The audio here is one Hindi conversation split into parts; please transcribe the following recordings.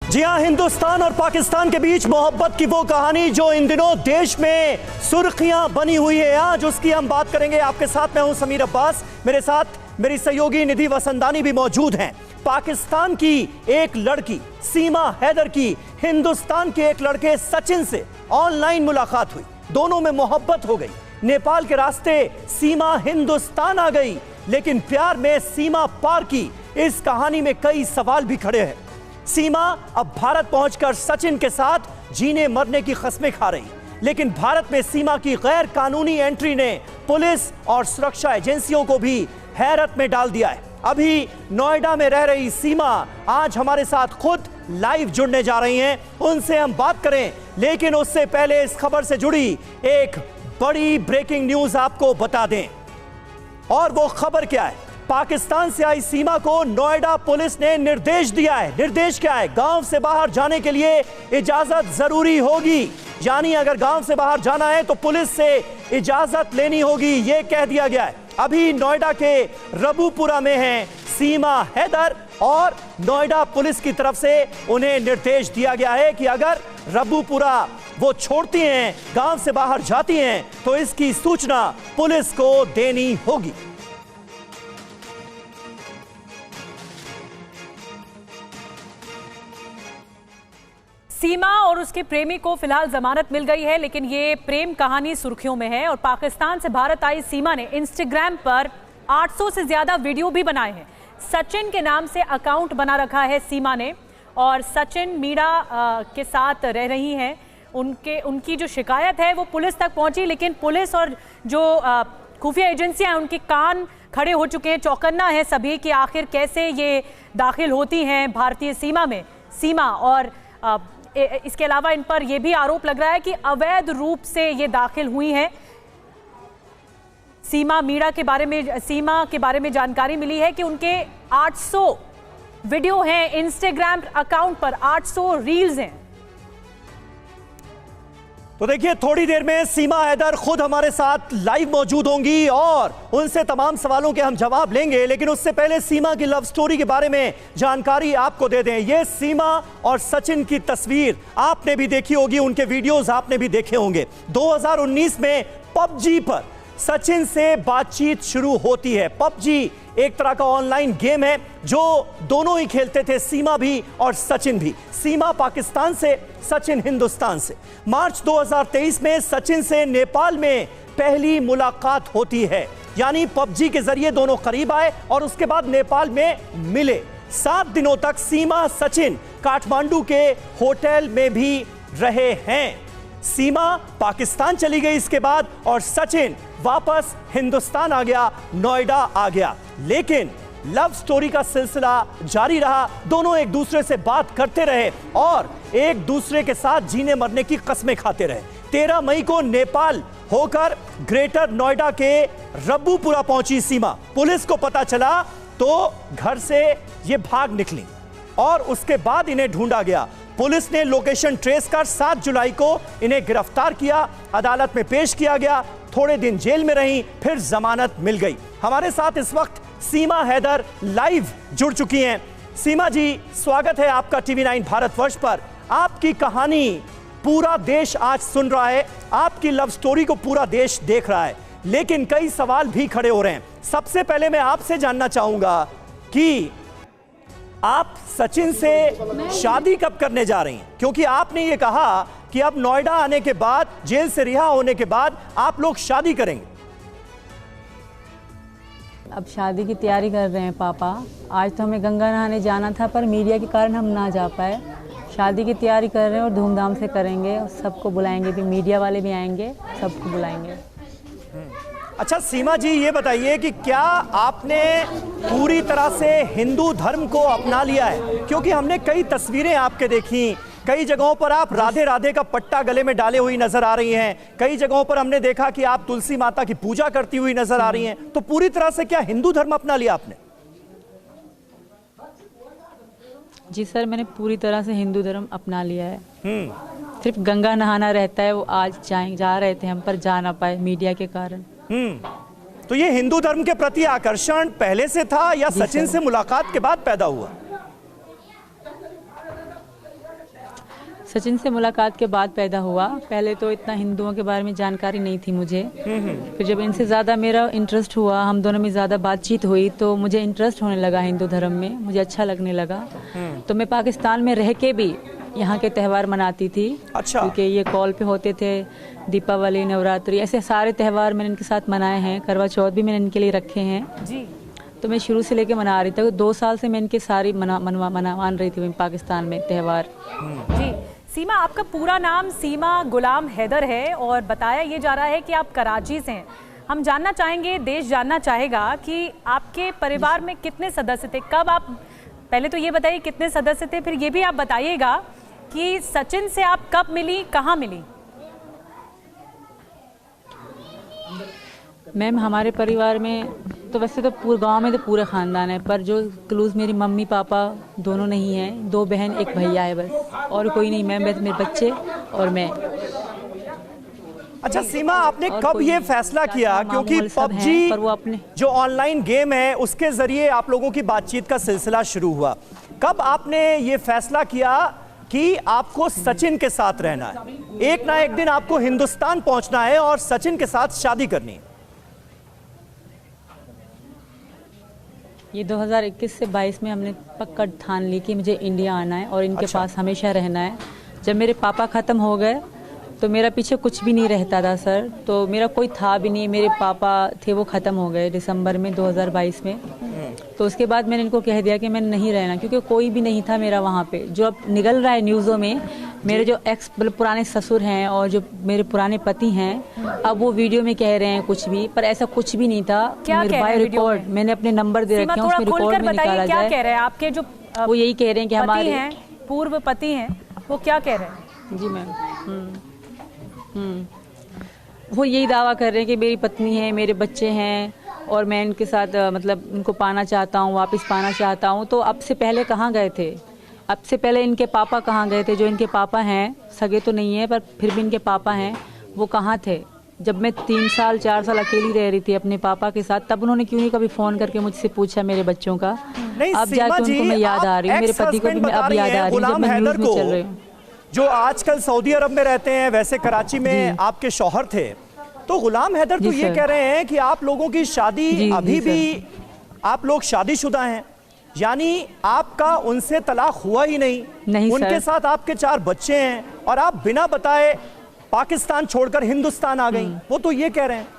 जी हाँ, हिंदुस्तान और पाकिस्तान के बीच मोहब्बत की वो कहानी जो इन दिनों देश में सुर्खियां बनी हुई है, आज उसकी हम बात करेंगे। आपके साथ मैं हूं समीर अब्बास, मेरे साथ मेरी सहयोगी निधि वसंदानी भी मौजूद हैं। पाकिस्तान की एक लड़की सीमा हैदर की हिंदुस्तान के एक लड़के सचिन से ऑनलाइन मुलाकात हुई, दोनों में मोहब्बत हो गई। नेपाल के रास्ते सीमा हिंदुस्तान आ गई, लेकिन प्यार में सीमा पार की इस कहानी में कई सवाल भी खड़े हैं। सीमा अब भारत पहुंचकर सचिन के साथ जीने मरने की कस्में खा रही, लेकिन भारत में सीमा की गैर कानूनी एंट्री ने पुलिस और सुरक्षा एजेंसियों को भी हैरत में डाल दिया है। अभी नोएडा में रह रही सीमा आज हमारे साथ खुद लाइव जुड़ने जा रही हैं, उनसे हम बात करें। लेकिन उससे पहले इस खबर से जुड़ी एक बड़ी ब्रेकिंग न्यूज आपको बता दें। और वो खबर क्या है? पाकिस्तान से आई सीमा को नोएडा पुलिस ने निर्देश दिया है। निर्देश क्या है? गांव से बाहर जाने के लिए इजाजत जरूरी होगी, यानी अगर गांव से बाहर जाना है तो पुलिस से इजाजत लेनी होगी, यह कह दिया गया है। अभी नोएडा के रबूपुरा में हैं सीमा हैदर और नोएडा पुलिस की तरफ से उन्हें निर्देश दिया गया है कि अगर रबूपुरा वो छोड़ती हैं, गांव से बाहर जाती हैं, तो इसकी सूचना पुलिस को देनी होगी। सीमा और उसके प्रेमी को फिलहाल जमानत मिल गई है, लेकिन ये प्रेम कहानी सुर्खियों में है। और पाकिस्तान से भारत आई सीमा ने इंस्टाग्राम पर 800 से ज्यादा वीडियो भी बनाए हैं। सचिन के नाम से अकाउंट बना रखा है सीमा ने, और सचिन मीणा के साथ रह रही हैं। उनकी जो शिकायत है वो पुलिस तक पहुंची, लेकिन पुलिस और जो खुफिया एजेंसियां हैं उनके कान खड़े हो चुके हैं। चौकन्ना है सभी कि आखिर कैसे ये दाखिल होती हैं भारतीय सीमा में। सीमा और इसके अलावा इन पर यह भी आरोप लग रहा है कि अवैध रूप से ये दाखिल हुई हैं। सीमा के बारे में जानकारी मिली है कि उनके 800 वीडियो हैं इंस्टाग्राम अकाउंट पर, 800 रील्स हैं। तो देखिए, थोड़ी देर में सीमा हैदर खुद हमारे साथ लाइव मौजूद होंगी और उनसे तमाम सवालों के हम जवाब लेंगे। लेकिन उससे पहले सीमा की लव स्टोरी के बारे में जानकारी आपको दे दें। ये सीमा और सचिन की तस्वीर आपने भी देखी होगी, उनके वीडियोस आपने भी देखे होंगे। 2019 में पबजी पर सचिन से बातचीत शुरू होती है। पबजी एक तरह का ऑनलाइन गेम है जो दोनों ही खेलते थे, सीमा भी और सचिन भी। सीमा पाकिस्तान से, सचिन हिंदुस्तान से। मार्च 2023 में सचिन से नेपाल में पहली मुलाकात होती है, यानी पबजी के जरिए दोनों करीब आए और उसके बाद नेपाल में मिले। 7 दिनों तक सीमा सचिन काठमांडू के होटल में भी रहे हैं। सीमा पाकिस्तान चली गई इसके बाद, और सचिन वापस हिंदुस्तान आ गया, नोएडा आ गया। लेकिन लव स्टोरी का सिलसिला जारी रहा। दोनों एक दूसरे से बात करते रहे और एक दूसरे के साथ जीने मरने की कस्में खाते रहे। 13 मई को नेपाल होकर ग्रेटर नोएडा के रबूपुरा पहुंची सीमा। पुलिस को पता चला तो घर से ये भाग निकली और उसके बाद इन्हें ढूंढा गया। पुलिस ने लोकेशन ट्रेस कर 7 जुलाई को इन्हें गिरफ्तार किया, अदालत में पेश किया गया। थोड़े दिन जेल में रही, फिर जमानत मिल गई। हमारे साथ इस वक्त सीमा हैदर लाइव जुड़ चुकी हैं। सीमा जी, स्वागत है आपका टीवी 9 भारतवर्ष पर। आपकी कहानी पूरा देश आज सुन रहा है, आपकी लव स्टोरी को पूरा देश देख रहा है, लेकिन कई सवाल भी खड़े हो रहे हैं। सबसे पहले मैं आपसे जानना चाहूंगा कि आप सचिन से शादी कब करने जा रही हैं? क्योंकि आपने ये कहा कि अब नोएडा आने के बाद, जेल से रिहा होने के बाद आप लोग शादी करेंगे। अब शादी की तैयारी कर रहे हैं पापा। आज तो हमें गंगा नहाने जाना था, पर मीडिया के कारण हम ना जा पाए। शादी की तैयारी कर रहे हैं और धूमधाम से करेंगे, और सबको बुलाएंगे भी, मीडिया वाले भी आएंगे, सबको बुलाएंगे। अच्छा सीमा जी, ये बताइए कि क्या आपने पूरी तरह से हिंदू धर्म को अपना लिया है? क्योंकि हमने कई तस्वीरें आपके देखी, कई जगहों पर आप राधे राधे का पट्टा गले में डाले हुई नजर आ रही हैं, कई जगहों पर हमने देखा कि आप तुलसी माता की पूजा करती हुई नजर आ रही हैं। तो पूरी तरह से क्या हिंदू धर्म अपना लिया आपने? जी सर, मैंने पूरी तरह से हिंदू धर्म अपना लिया है। सिर्फ गंगा नहाना रहता है, वो आज जा रहे थे हम, पर जा ना पाए मीडिया के कारण। तो ये हिंदू धर्म के प्रति आकर्षण पहले से था या सचिन से मुलाकात के बाद पैदा हुआ? सचिन से मुलाकात के बाद पैदा हुआ। पहले तो इतना हिंदुओं के बारे में जानकारी नहीं थी मुझे। फिर जब इनसे ज़्यादा मेरा इंटरेस्ट हुआ, हम दोनों में ज़्यादा बातचीत हुई, तो मुझे इंटरेस्ट होने लगा हिंदू धर्म में, मुझे अच्छा लगने लगा। तो मैं पाकिस्तान में रह के भी यहाँ के त्यौहार मनाती थी। अच्छा। क्योंकि ये कॉल पे होते थे, दीपावली, नवरात्रि, ऐसे सारे त्यौहार मैंने इनके साथ मनाए हैं। करवा चौथ भी मैंने इनके लिए रखे हैं जी। तो मैं शुरू से लेके मना रही थी। 2 साल से मैं इनके सारी मान रही थी पाकिस्तान में त्यौहार। जी सीमा, आपका पूरा नाम सीमा गुलाम हैदर है और बताया ये जा रहा है कि आप कराची से हैं। हम जानना चाहेंगे, देश जानना चाहेगा कि आपके परिवार में कितने सदस्य थे, कब आप, पहले तो ये बताइए कितने सदस्य थे, फिर ये भी आप बताइएगा कि सचिन से आप कब मिली, कहाँ मिली? मैम हमारे परिवार में तो वैसे तो पूरे गांव में तो पूरे ख़ानदान है, पर जो क्लूज मेरी मम्मी पापा दोनों नहीं हैं, 2 बहन 1 भैया है बस, और कोई नहीं। मैम बस मेरे बच्चे और मैं। अच्छा सीमा, आपने कब ये फैसला किया, क्योंकि पबजी पर वो अपने जो ऑनलाइन गेम है उसके जरिए आप लोगों की बातचीत का सिलसिला शुरू हुआ, कब आपने ये फैसला किया कि आपको सचिन के साथ रहना है, एक ना एक दिन आपको हिंदुस्तान पहुंचना है और सचिन के साथ शादी करनी है? ये 2021 से 22 में हमने पक्का ठान ली कि मुझे इंडिया आना है और इनके पास हमेशा रहना है। जब मेरे पापा ख़त्म हो गए तो मेरा पीछे कुछ भी नहीं रहता था सर, तो मेरा कोई था भी नहीं। मेरे पापा थे वो ख़त्म हो गए दिसंबर में 2022 में। तो उसके बाद मैंने इनको कह दिया कि मैं नहीं रहना, क्योंकि कोई भी नहीं था मेरा वहाँ पे। जो अब निकल रहा है न्यूज़ों में, मेरे जो पुराने ससुर हैं और जो मेरे पुराने पति हैं, अब वो वीडियो में कह रहे हैं कुछ भी, पर ऐसा कुछ भी नहीं था। मेरे बाय रिकॉर्ड मैंने अपने नंबर दे रखे हैं, उसमें रिकॉर्ड में निकाला जाए। क्या कह रहे हैं आपके जो वो यही कह रहे हैं कि हमारे पूर्व पति हैं, वो क्या कह रहे हैं? जी मैम, वो यही दावा कर रहे हैं कि मेरी पत्नी है, मेरे बच्चे हैं और मैं इनके साथ मतलब इनको पाना चाहता हूँ, वापस पाना चाहता हूँ। तो अब से पहले कहाँ गए थे? अब से पहले इनके पापा कहाँ गए थे? जो इनके पापा हैं, सगे तो नहीं है पर फिर भी इनके पापा हैं, वो कहाँ थे? जब मैं 3 साल 4 साल अकेली रह रही थी अपने पापा के साथ, तब उन्होंने क्यों नहीं कभी फ़ोन करके मुझसे पूछा मेरे बच्चों का? अब जाके उनको मैं याद आ रही हूँ, मेरे पति को भी मैं अब याद आ रही हूँ जब मैं न्यूज़ में चल रही हूँ। जो आजकल सऊदी अरब में रहते हैं, वैसे कराची में आपके शौहर थे, तो गुलाम हैदर तो ये कह रहे हैं कि आप लोगों की शादी अभी भी, आप लोग शादीशुदा हैं, यानी आपका उनसे तलाक हुआ ही नहीं उनके साथ आपके 4 बच्चे हैं और आप बिना बताए पाकिस्तान छोड़कर हिंदुस्तान आ गई, वो तो ये कह रहे हैं।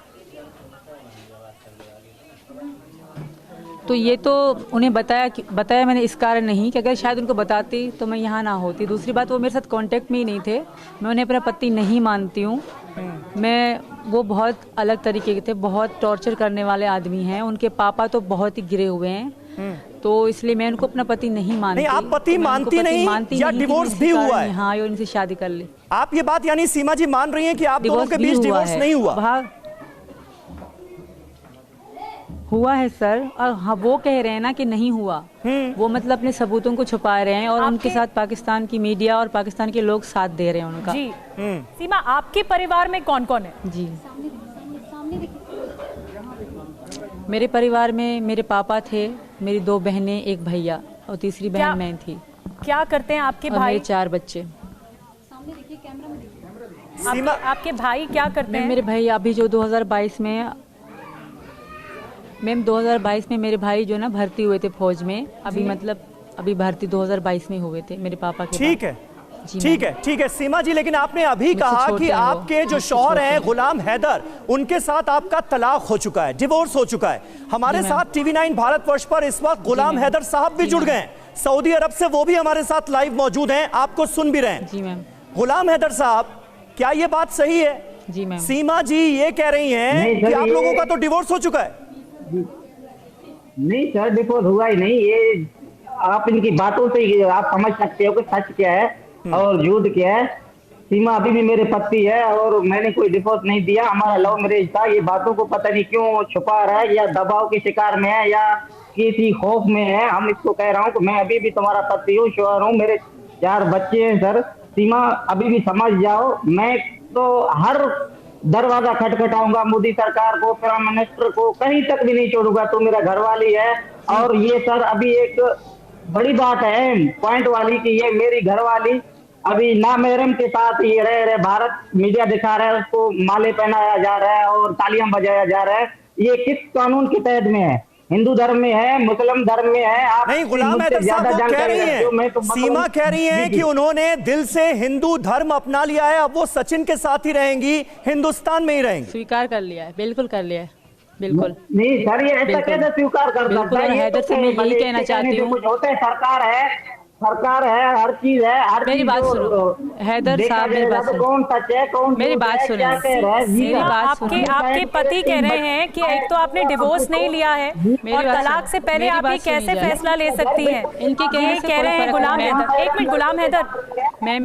तो ये तो उन्हें बताया मैंने इस कारण नहीं कि अगर शायद उनको बताती तो मैं यहाँ ना होती। दूसरी बात, वो मेरे साथ कांटेक्ट में ही नहीं थे। मैं उन्हें अपना पति नहीं मानती हूँ। वो बहुत अलग तरीके के थे, बहुत टॉर्चर करने वाले आदमी हैं। उनके पापा तो बहुत ही गिरे हुए हैं, तो इसलिए मैं उनको अपना पति नहीं मानती। नहीं, आप पति मानती नहीं या डिवोर्स भी हुआ है? हाँ, इनसे शादी कर ली। आप ये बात यानी सीमा जी मान रही हैं कि आप दोनों के बीच डिवोर्स नहीं हुआ? हुआ है सर, और हाँ वो कह रहे हैं ना कि नहीं हुआ। वो मतलब अपने सबूतों को छुपा रहे हैं और उनके साथ पाकिस्तान की मीडिया और पाकिस्तान के लोग साथ दे रहे हैं उनका। जी सीमा, आपके परिवार में कौन कौन है? जी मेरे परिवार में मेरे पापा थे, मेरी 2 बहनें, 1 भैया और तीसरी बहन मैं थी। क्या करते हैं आपके भाई? मेरे 4 बच्चे। आपके भाई क्या करते हैं? मेरे भाई अभी जो 2022 में मैम 2022 में मेरे भाई जो ना भर्ती हुए थे फौज में, अभी मतलब अभी भर्ती 2022 में हुए थे मेरे पापा के। ठीक है, ठीक है सीमा जी, लेकिन आपने अभी कहा कि आपके जो शौहर हैं गुलाम हैदर, उनके साथ आपका तलाक हो चुका है, डिवोर्स हो चुका है। हमारे साथ TV9 भारतवर्ष पर इस वक्त गुलाम हैदर साहब भी जुड़ गए सऊदी अरब से, वो भी हमारे साथ लाइव मौजूद हैं, आपको सुन भी रहे हैं। जी मैम। गुलाम हैदर साहब, क्या ये बात सही है? जी मैम। सीमा जी ये कह रही हैं कि आप लोगों का तो डिवोर्स हो चुका है। नहीं सर, डिवोर्स हुआ ही नहीं। ये आप इनकी बातों से ही आप समझ सकते हो कि सच क्या है और झूठ क्या है। सीमा अभी भी मेरे पति है और मैंने कोई डिवोर्स नहीं दिया। हमारा लव मैरिज था। ये बातों को पता नहीं क्यों छुपा रहा है, या दबाव के शिकार में है या किसी खौफ में है। हम इसको कह रहा हूँ कि मैं अभी भी तुम्हारा पति हूँ, शौहर हूँ, मेरे 4 बच्चे हैं सर। सीमा अभी भी समझ जाओ, मैं तो हर दरवाजा खटखटाऊंगा, मोदी सरकार को, प्राइम मिनिस्टर को, कहीं तक भी नहीं छोड़ूंगा। तो मेरा घरवाली है। और ये सर अभी एक बड़ी बात है पॉइंट वाली कि ये मेरी घरवाली अभी नामहरम के साथ ये रह रहे, भारत मीडिया दिखा रहा है, उसको माले पहनाया जा रहा है और तालियां बजाया जा रहा है। ये किस कानून के तहत में है? हिंदू धर्म में है, मुस्लिम धर्म में है? आप नहीं, गुलाम हैदर साहब वो कह रही हैं, सीमा कह रही हैं कि उन्होंने दिल से हिंदू धर्म अपना लिया है, अब वो सचिन के साथ ही रहेंगी, हिंदुस्तान में ही रहेंगी। स्वीकार कर लिया है, बिल्कुल कर लिया है, बिल्कुल नहीं सर, ये ऐसा कैसे स्वीकार कर सकता है? हैदर से मैं यही कहना चाहती हूँ, कुछ होता है, सरकार है, हर चीज है, हर मेरी बात सुनो हैदर साहब, मेरी बात सुनो, कौन सच है कौन मेरी बात सुनो, आपके पति कह रहे हैं कि एक तो आपने डिवोर्स नहीं लिया है और तलाक से पहले आप ये कैसे फैसला ले सकती हैं? इनके कह रहे हैं गुलाम हैदर। एक मिनट गुलाम हैदर,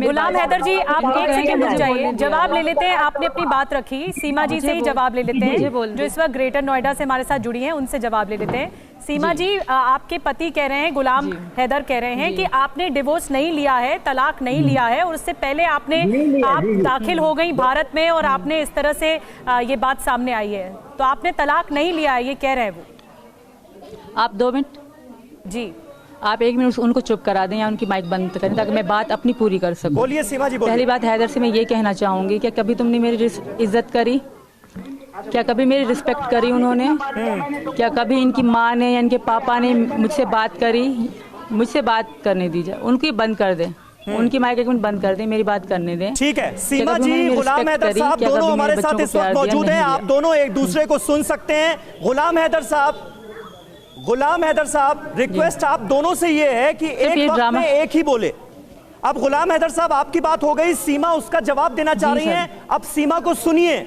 गुलाम हैदर जी आप एक सेकंड रुक जाइए, जवाब ले लेते हैं। आपने अपनी बात रखी, सीमा जी से ही जवाब ले लेते हैं जो इस वक्त ग्रेटर नोएडा से हमारे साथ जुड़ी हैं, उनसे जवाब ले लेते हैं। सीमा जी, आपके पति कह रहे हैं, गुलाम हैदर कह रहे हैं कि आपने डिवोर्स नहीं लिया है, तलाक नहीं लिया है और उससे पहले आप दाखिल हो गई भारत में और आपने इस तरह से ये बात सामने आई है, तो आपने तलाक नहीं लिया है, ये कह रहे हैं वो। आप 2 मिनट जी, आप 1 मिनट उनको चुप करा दें या उनकी माइक बंद करें ताकि मैं बात अपनी पूरी कर सकूं। बोलिए सीमा जी, बोलिए। पहली बात हैदर से मैं ये कहना चाहूंगी कि कभी तुमने मेरी इज्जत करी? क्या कभी मेरी रिस्पेक्ट करी उन्होंने? क्या कभी इनकी माँ ने या इनके पापा ने मुझसे बात करी? मुझसे बात करने दीजिए, उनकी बंद कर दें, उनकी माइक 1 मिनट बंद कर दें, मेरी बात करने दें। ठीक है सीमा जी, गुलाम हैदर साहब दोनों हमारे साथ इस वक्त मौजूद हैं, आप दोनों एक दूसरे को सुन सकते हैं। गुलाम हैदर साहब रिक्वेस्ट आप दोनों से ये है कि एक वक्त में एक ही बोले। अब गुलाम हैदर साहब आपकी बात हो गई, सीमा उसका जवाब देना चाह रही हैं, अब सीमा को सुनिए,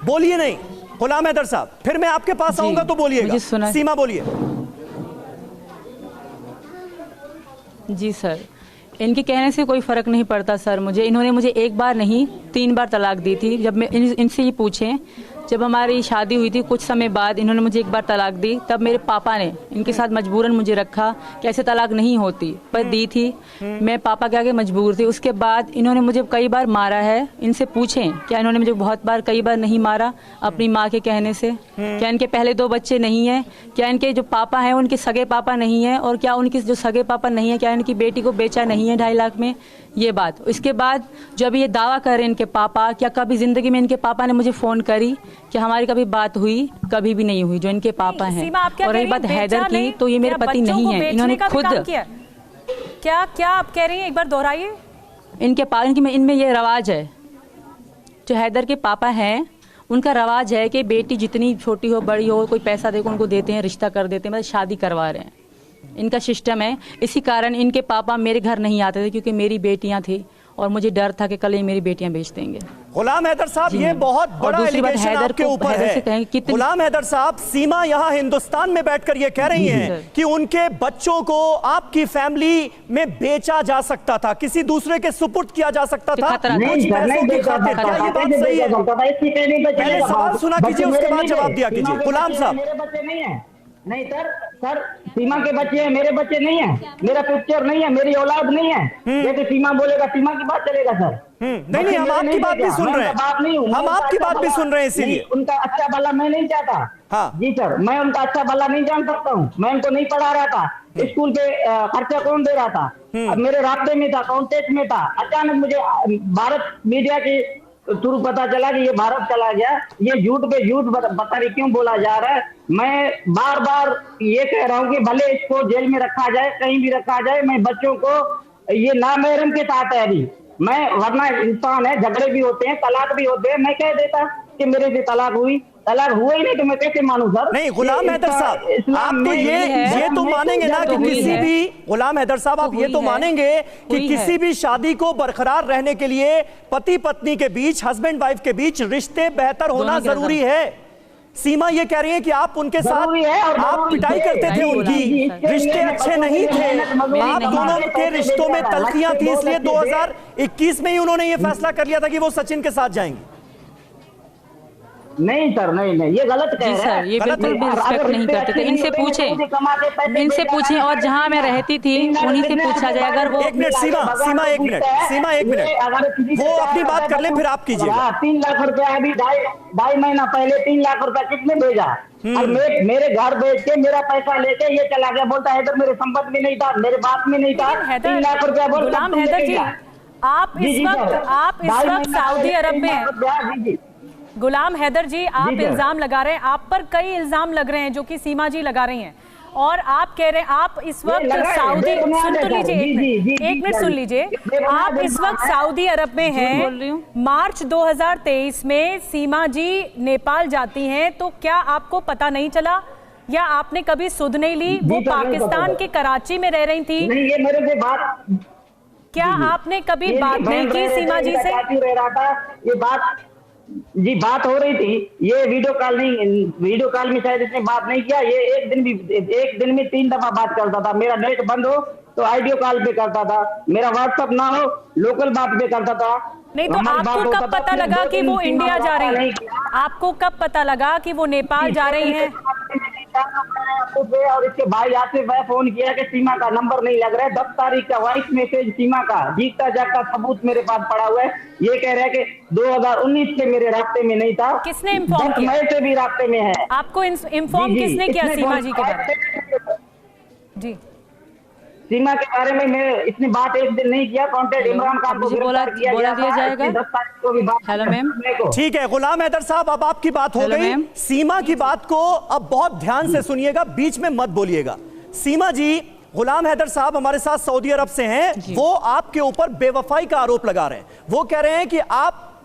बोलिए नहीं गुलाम हैदर साहब, फिर मैं आपके पास आऊंगा तो बोलिएगा। सीमा बोलिए। जी सर, इनके कहने से कोई फर्क नहीं पड़ता सर मुझे। इन्होंने मुझे 1 बार नहीं 3 बार तलाक दी थी। जब मैं इनसे ये पूछें, जब हमारी शादी हुई थी कुछ समय बाद इन्होंने मुझे 1 बार तलाक दी, तब मेरे पापा ने इनके साथ मजबूरन मुझे रखा कि ऐसे तलाक नहीं होती, पर दी थी। मैं पापा के आगे मजबूर थी। उसके बाद इन्होंने मुझे कई बार मारा है। इनसे पूछें क्या इन्होंने मुझे बहुत बार कई बार नहीं मारा अपनी माँ के कहने से? क्या इनके पहले 2 बच्चे नहीं हैं? क्या इनके जो पापा हैं उनके सगे पापा नहीं हैं? और क्या उनके जो सगे पापा नहीं है, क्या इनकी बेटी को बेचा नहीं है 2.5 लाख में? ये बात। इसके बाद जब ये दावा कर रहे हैं इनके पापा, क्या कभी जिंदगी में इनके पापा ने मुझे फोन करी? क्या हमारी कभी बात हुई? कभी भी नहीं हुई। जो इनके पापा हैं। और रही बात हैदर की, तो ये मेरे पति नहीं है, इन्होंने खुद क्या आप कह रही हैं, एक बार दोहराइए। इनमें ये रवाज है, जो हैदर के पापा हैं उनका रवाज है कि बेटी जितनी छोटी हो बड़ी हो, कोई पैसा देकर उनको देते हैं, रिश्ता कर देते हैं, मतलब शादी करवा रहे हैं। इनका सिस्टम है। इसी कारण इनके पापा मेरे घर नहीं आते थे, क्योंकि मेरी बेटियां थी और मुझे डर था कि कल ये मेरी बेटियां बेच देंगे। गुलाम हैदर साहब, ये बहुत बड़ा एलिगेशन आपके ऊपर है। गुलाम हैदर साहब, सीमा यहाँ हिंदुस्तान में बैठकर ये कह रही हैं कि उनके बच्चों को आपकी फैमिली में बेचा जा सकता था, किसी दूसरे के सुपुर्द किया जा सकता था कुछ पैसों की खातिर। क्या ये बात सही है? पहले सवाल सुना कीजिए, उसके बाद जवाब दिया कीजिए। गुलाम साहब, मेरे बच्चे नहीं है। नहीं सर, सीमा के बच्चे हैं, मेरे बच्चे नहीं है, मेरा पिक्चर नहीं है, मेरी औलाद नहीं है। जैसे सीमा बोलेगा, सीमा की बात चलेगा सर। नहीं, हम आपकी बात भी सुन रहे हैं, हम आपकी बात भी सुन रहे हैं, इसीलिए उनका अच्छा भला मैं नहीं चाहता। हाँ जी सर, मैं उनका अच्छा भला नहीं जान सकता हूँ। मैं उनको नहीं पढ़ा रहा था, स्कूल पे खर्चा कौन दे रहा था? अब मेरे रास्ते में था, कांटेक्ट में था। अचानक मुझे भारत मीडिया की थ्रू पता चला कि ये भारत चला गया। ये झूठ पे झूठ बता रही, क्यों बोला जा रहा है? मैं बार बार ये कह रहा हूँ कि भले इसको जेल में रखा जाए, कहीं भी रखा जाए, मैं बच्चों को, ये नामहरम के साथ है अभी। मैं, वरना इंसान है, झगड़े भी होते हैं, तलाक भी होते हैं। मैं कह देता कि मेरे से तलाक हुआ ही नहीं, तो मैं कैसे मानूं सर? नहीं गुलाम हैदर साहब, आप तो ये तो मानेंगे ना कि किसी भी, गुलाम हैदर साहब आप ये तो मानेंगे कि किसी भी शादी को बरकरार रहने के लिए पति पत्नी के बीच, हस्बैंड वाइफ के बीच रिश्ते बेहतर होना जरूरी है। सीमा ये कह रही है कि आप उनके साथ आप पिटाई करते थे, उनकी रिश्ते अच्छे नहीं थे, आप दोनों के रिश्तों में तल्खियां थी, इसलिए 2021 में ही उन्होंने ये फैसला कर लिया था कि वो सचिन के साथ जाएंगे। नहीं सर, नहीं ये गलत कह जी रहे सर, हैं। ये बिल्कुल भी रिस्पेक्ट नहीं करते थे। इनसे पूछें और जहाँ मैं रहती थी उन्हीं से पूछा जाए। अगर वो एक मिनट सीमा एक मिनट, वो अपनी बात कर ले फिर आप कीजिएगा। 3 लाख रुपया अभी ढाई महीना पहले 3 लाख रुपया किसने भेजा? और मेरे घर भेज के मेरा पैसा लेके ये चला गया, बोलता हैदर मेरे संपत्ति में नहीं था, मेरे बात में नहीं था। 3 लाख रुपया गुलाम हैदर जी, आप इस वक्त सऊदी अरब में हैं। गुलाम हैदर जी, आप इल्जाम लगा रहे हैं, आप पर कई इल्जाम लग रहे हैं जो कि सीमा जी लगा रही हैं, और आप कह रहे हैं आप इस वक्त सऊदी, सुन तो लीजिए एक मिनट सुन लीजिए, आप इस वक्त सऊदी अरब में हैं। मार्च 2023 में सीमा जी नेपाल जाती हैं, तो क्या आपको पता नहीं चला या आपने कभी सुध नहीं ली? वो पाकिस्तान के कराची में रह रही थी। नहीं, ये मेरे से बात, क्या आपने कभी बात नहीं की सीमा जी से? रह रहा था, ये बात हो रही थी। ये वीडियो कॉल में शायद इसने बात नहीं किया। ये एक दिन में 3 दफा बात करता था। मेरा नेट बंद हो तो ऑडियो कॉल पे करता था, मेरा व्हाट्सएप ना हो लोकल बात पे करता था। नहीं तो आपको कब पता लगा कि वो इंडिया जा रही है? आपको कब पता लगा कि वो नेपाल जा रही है? और इसके भाई आसिफ भाई फोन किया कि सीमा का नंबर नहीं लग रहा है। 10 तारीख का वॉइस मैसेज सीमा का जीता जागता सबूत मेरे पास पड़ा हुआ है। ये कह रहा है कि 2019 से मेरे रास्ते में नहीं था। किसने इन्फॉर्म किया? मई से भी रास्ते में है। आपको इन्फॉर्म किसने किया सीमा जी के बारे में? जी, सीमा के बारे में इसने बात एक दिन नहीं किया। कॉन्टेक्ट इमरान खान को बोला दिया जाएगा। 10 तारीख को भी बात। हेलो मैम, ठीक है गुलाम हैदर साहब, अब आपकी बात हो गई। सीमा की बात को अब बहुत ध्यान से सुनिएगा, बीच में मत बोलिएगा। सीमा जी, गुलाम हैदर साहब हमारे साथ सऊदी अरब से हैं, वो आपके ऊपर बेवफाई का आरोप लगा रहे हैं। वो कह रहे हैं कि आप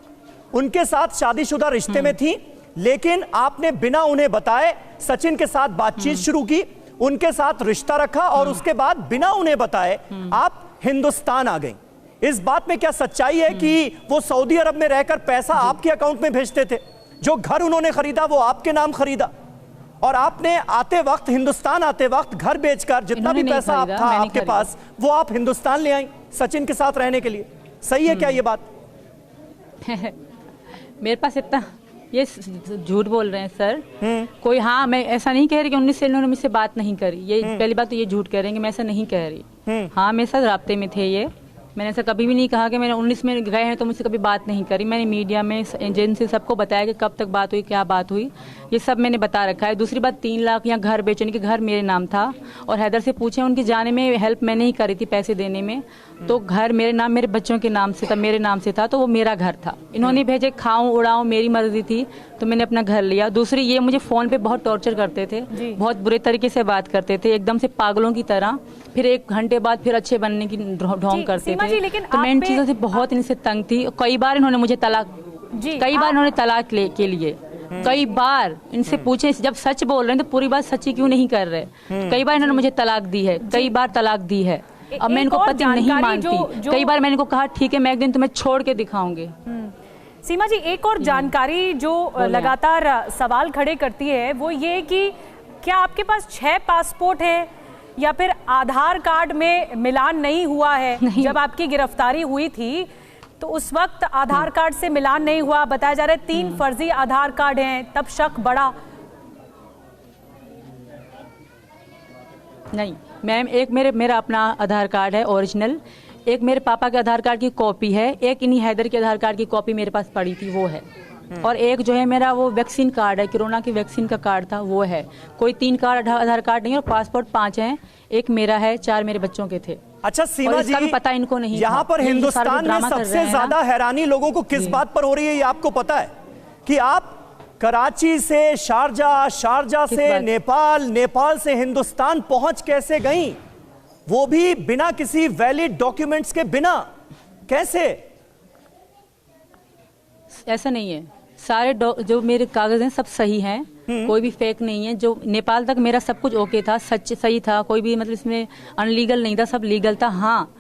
उनके साथ शादीशुदा रिश्ते में थी, लेकिन आपने बिना उन्हें बताए सचिन के साथ बातचीत शुरू की, उनके साथ रिश्ता रखा और उसके बाद बिना उन्हें बताए आप हिंदुस्तान आ गई। इस बात में क्या सच्चाई है कि वो सऊदी अरब में रहकर पैसा आपके अकाउंट में भेजते थे? जो घर उन्होंने खरीदा वो आपके नाम खरीदा, और आपने आते वक्त, हिंदुस्तान आते वक्त घर बेचकर जितना भी पैसा आप था आपके पास, वो आप हिंदुस्तान ले आई सचिन के साथ रहने के लिए। सही है क्या ये बात? मेरे पास इतना, ये झूठ बोल रहे हैं सर कोई। हाँ, मैं ऐसा नहीं कह रही कि 19 से इन्होंने मुझसे बात नहीं करी। ये पहली बात तो ये झूठ कह रहे हैं कि मैं ऐसा नहीं कह रही। हाँ, मेरे साथ राब्ते में थे ये। मैंने ऐसा कभी भी नहीं कहा कि मैंने 19 में गए हैं तो मुझसे कभी बात नहीं करी। मैंने मीडिया में एजेंसी सबको बताया कि कब तक बात हुई, क्या बात हुई, ये सब मैंने बता रखा है। दूसरी बात, 3 लाख या घर बेचने के, घर मेरे नाम था, और हैदर से पूछे उनके जाने में हेल्प मैंने ही करी थी, पैसे देने में। तो घर मेरे नाम, मेरे बच्चों के नाम से था, मेरे नाम से था, तो वो मेरा घर था। इन्होंने भेजे, खाऊं उड़ाऊं, मेरी मर्जी थी, तो मैंने अपना घर लिया। दूसरी, ये मुझे फोन पे बहुत टॉर्चर करते थे, बहुत बुरे तरीके से बात करते थे, एकदम से पागलों की तरह। फिर 1 घंटे बाद फिर अच्छे बनने की ढोंग करते थे। तो मैं इन चीजों से बहुत इनसे तंग थी। कई बार इन्होंने मुझे तलाक के लिए कई बार इनसे पूछे, जब सच बोल रहे हैं तो पूरी बात सच्ची क्यों नहीं कर रहे। कई बार इन्होंने मुझे तलाक दी है, कई बार तलाक दी है। अब मैं इनको पति नहीं मानती। कई बार मैंने इनको कहा ठीक है, मैं एक दिन तुम्हें छोड़ के दिखाऊंगी। सीमा जी, एक और जानकारी जो लगातार सवाल खड़े करती है वो ये कि क्या आपके पास 6 पासपोर्ट हैं या फिर आधार कार्ड में मिलान नहीं हुआ है? जब आपकी गिरफ्तारी हुई थी तो उस वक्त आधार कार्ड से मिलान नहीं हुआ, बताया जा रहा है 3 फर्जी आधार कार्ड हैं, तब शक बढ़ा। नहीं मैम, एक मेरा अपना आधार कार्ड है ओरिजिनल, एक मेरे पापा के आधार कार्ड की कॉपी है, एक इन्हीं हैदर के आधार कार्ड की कॉपी मेरे पास पड़ी थी, वो है। और एक जो है मेरा वो वैक्सीन कार्ड है, कोरोना की वैक्सीन का कार्ड था, वो है। कोई 3 कार्ड आधार कार्ड नहीं, और पासपोर्ट 5 हैं, एक मेरा है, 4 मेरे बच्चों के थे। अच्छा सीमा जी, भी पता इनको नहीं, यहाँ पर हिंदुस्तान में सबसे ज्यादा हैरानी लोगों को किस बात पर हो रही है, ये आपको पता है कि आप कराची से शारजा, शारजा से नेपाल, नेपाल से हिंदुस्तान पहुंच कैसे गई, वो भी बिना किसी वैलिड डॉक्यूमेंट्स के? बिना कैसे? ऐसा नहीं है, सारे जो मेरे कागज हैं सब सही हैं, कोई भी फेक नहीं है। जो नेपाल तक मेरा सब कुछ ओके था, सच सही था, कोई भी मतलब इसमें अनलीगल नहीं था, सब लीगल था। हाँ,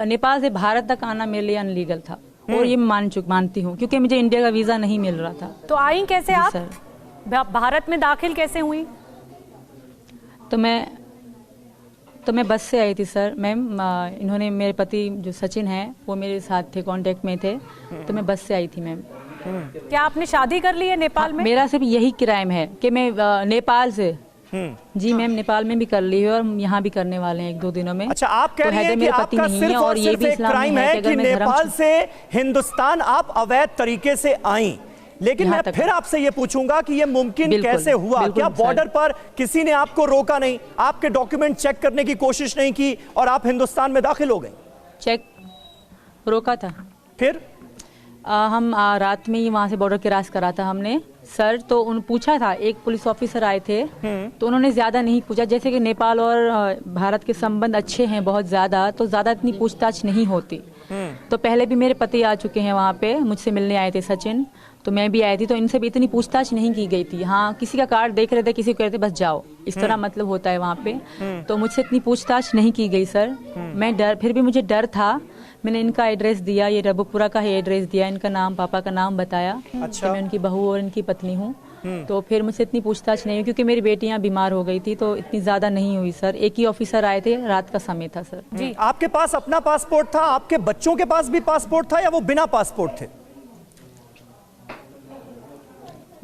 नेपाल से भारत तक आना मेरे लिए अनलीगल था, और ये मानती हूँ, क्योंकि मुझे इंडिया का वीजा नहीं मिल रहा था। तो आई कैसे आप भारत में दाखिल कैसे हुई? तो मैं बस से आई थी सर मैम। इन्होंने, मेरे पति जो सचिन हैं वो मेरे साथ थे, कांटेक्ट में थे, तो मैं बस से आई थी मैम। क्या आपने शादी कर ली है नेपाल में? मेरा सिर्फ यही क्राइम है कि मैं नेपाल से जी मैम नेपाल में भी कर ली है और यहाँ भी करने वाले हैं 1-2 दिनों में। अच्छा, आप कह रही हैं कि आपका सिर्फ और सिर्फ एक क्राइम है कि नेपाल से हिंदुस्तान आप अवैध तरीके से आई, लेकिन मैं फिर आपसे ये पूछूंगा कि ये मुमकिन कैसे हुआ? क्या बॉर्डर पर किसी ने आपको रोका नहीं, आपके डॉक्यूमेंट चेक करने की कोशिश नहीं की और आप हिंदुस्तान में दाखिल हो गई? चेक रोका था, फिर हम रात में ही वहाँ से बॉर्डर क्रॉस करा था हमने सर। तो उन पूछा था, एक पुलिस ऑफिसर आए थे तो उन्होंने ज़्यादा नहीं पूछा। जैसे कि नेपाल और भारत के संबंध अच्छे हैं बहुत ज़्यादा, तो ज़्यादा इतनी पूछताछ नहीं होती। तो पहले भी मेरे पति आ चुके हैं वहाँ पे, मुझसे मिलने आए थे सचिन, तो मैं भी आई थी, तो इनसे भी इतनी पूछताछ नहीं की गई थी। हाँ, किसी का कार्ड देख रहे थे, किसी को कह रहे थे बस जाओ, इस तरह मतलब होता है वहाँ पे। तो मुझसे इतनी पूछताछ नहीं की गई सर। मैं फिर भी मुझे डर था। मैंने इनका एड्रेस दिया, ये रबुपुरा का ही एड्रेस दिया, इनका नाम, पापा का नाम बताया। अच्छा। मैं उनकी बहू और इनकी पत्नी हूँ। तो फिर मुझसे इतनी पूछताछ नहीं हुई क्योंकि मेरी बेटियां बीमार हो गई थी, तो इतनी ज्यादा नहीं हुई सर। एक ही ऑफिसर आए थे, रात का समय था सर। जी, आपके पास अपना पासपोर्ट था, आपके बच्चों के पास भी पासपोर्ट था या वो बिना पासपोर्ट थे?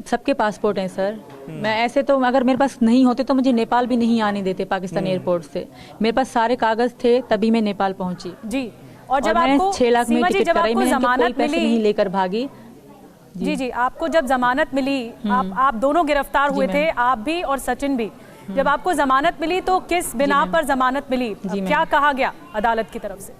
सबके पासपोर्ट हैं सर। मैं ऐसे तो अगर मेरे पास नहीं होते तो मुझे नेपाल भी नहीं आने देते पाकिस्तान एयरपोर्ट से। मेरे पास सारे कागज थे, तभी मैं नेपाल पहुंची जी। और जब आपको 6 लाख में टिकट कराई, मैं कोई पैसे नहीं लेकर भागी। जी, आपको जब जमानत मिली, आप दोनों गिरफ्तार हुए थे, आप भी और सचिन भी। जब आपको जमानत मिली तो किस बिना पर जमानत मिली, क्या कहा गया अदालत की तरफ से?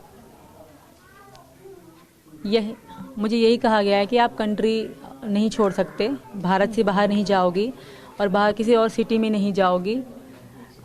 मुझे यही कहा गया है कि आप कंट्री नहीं छोड़ सकते, भारत से बाहर नहीं जाओगी और बाहर किसी और सिटी में नहीं जाओगी,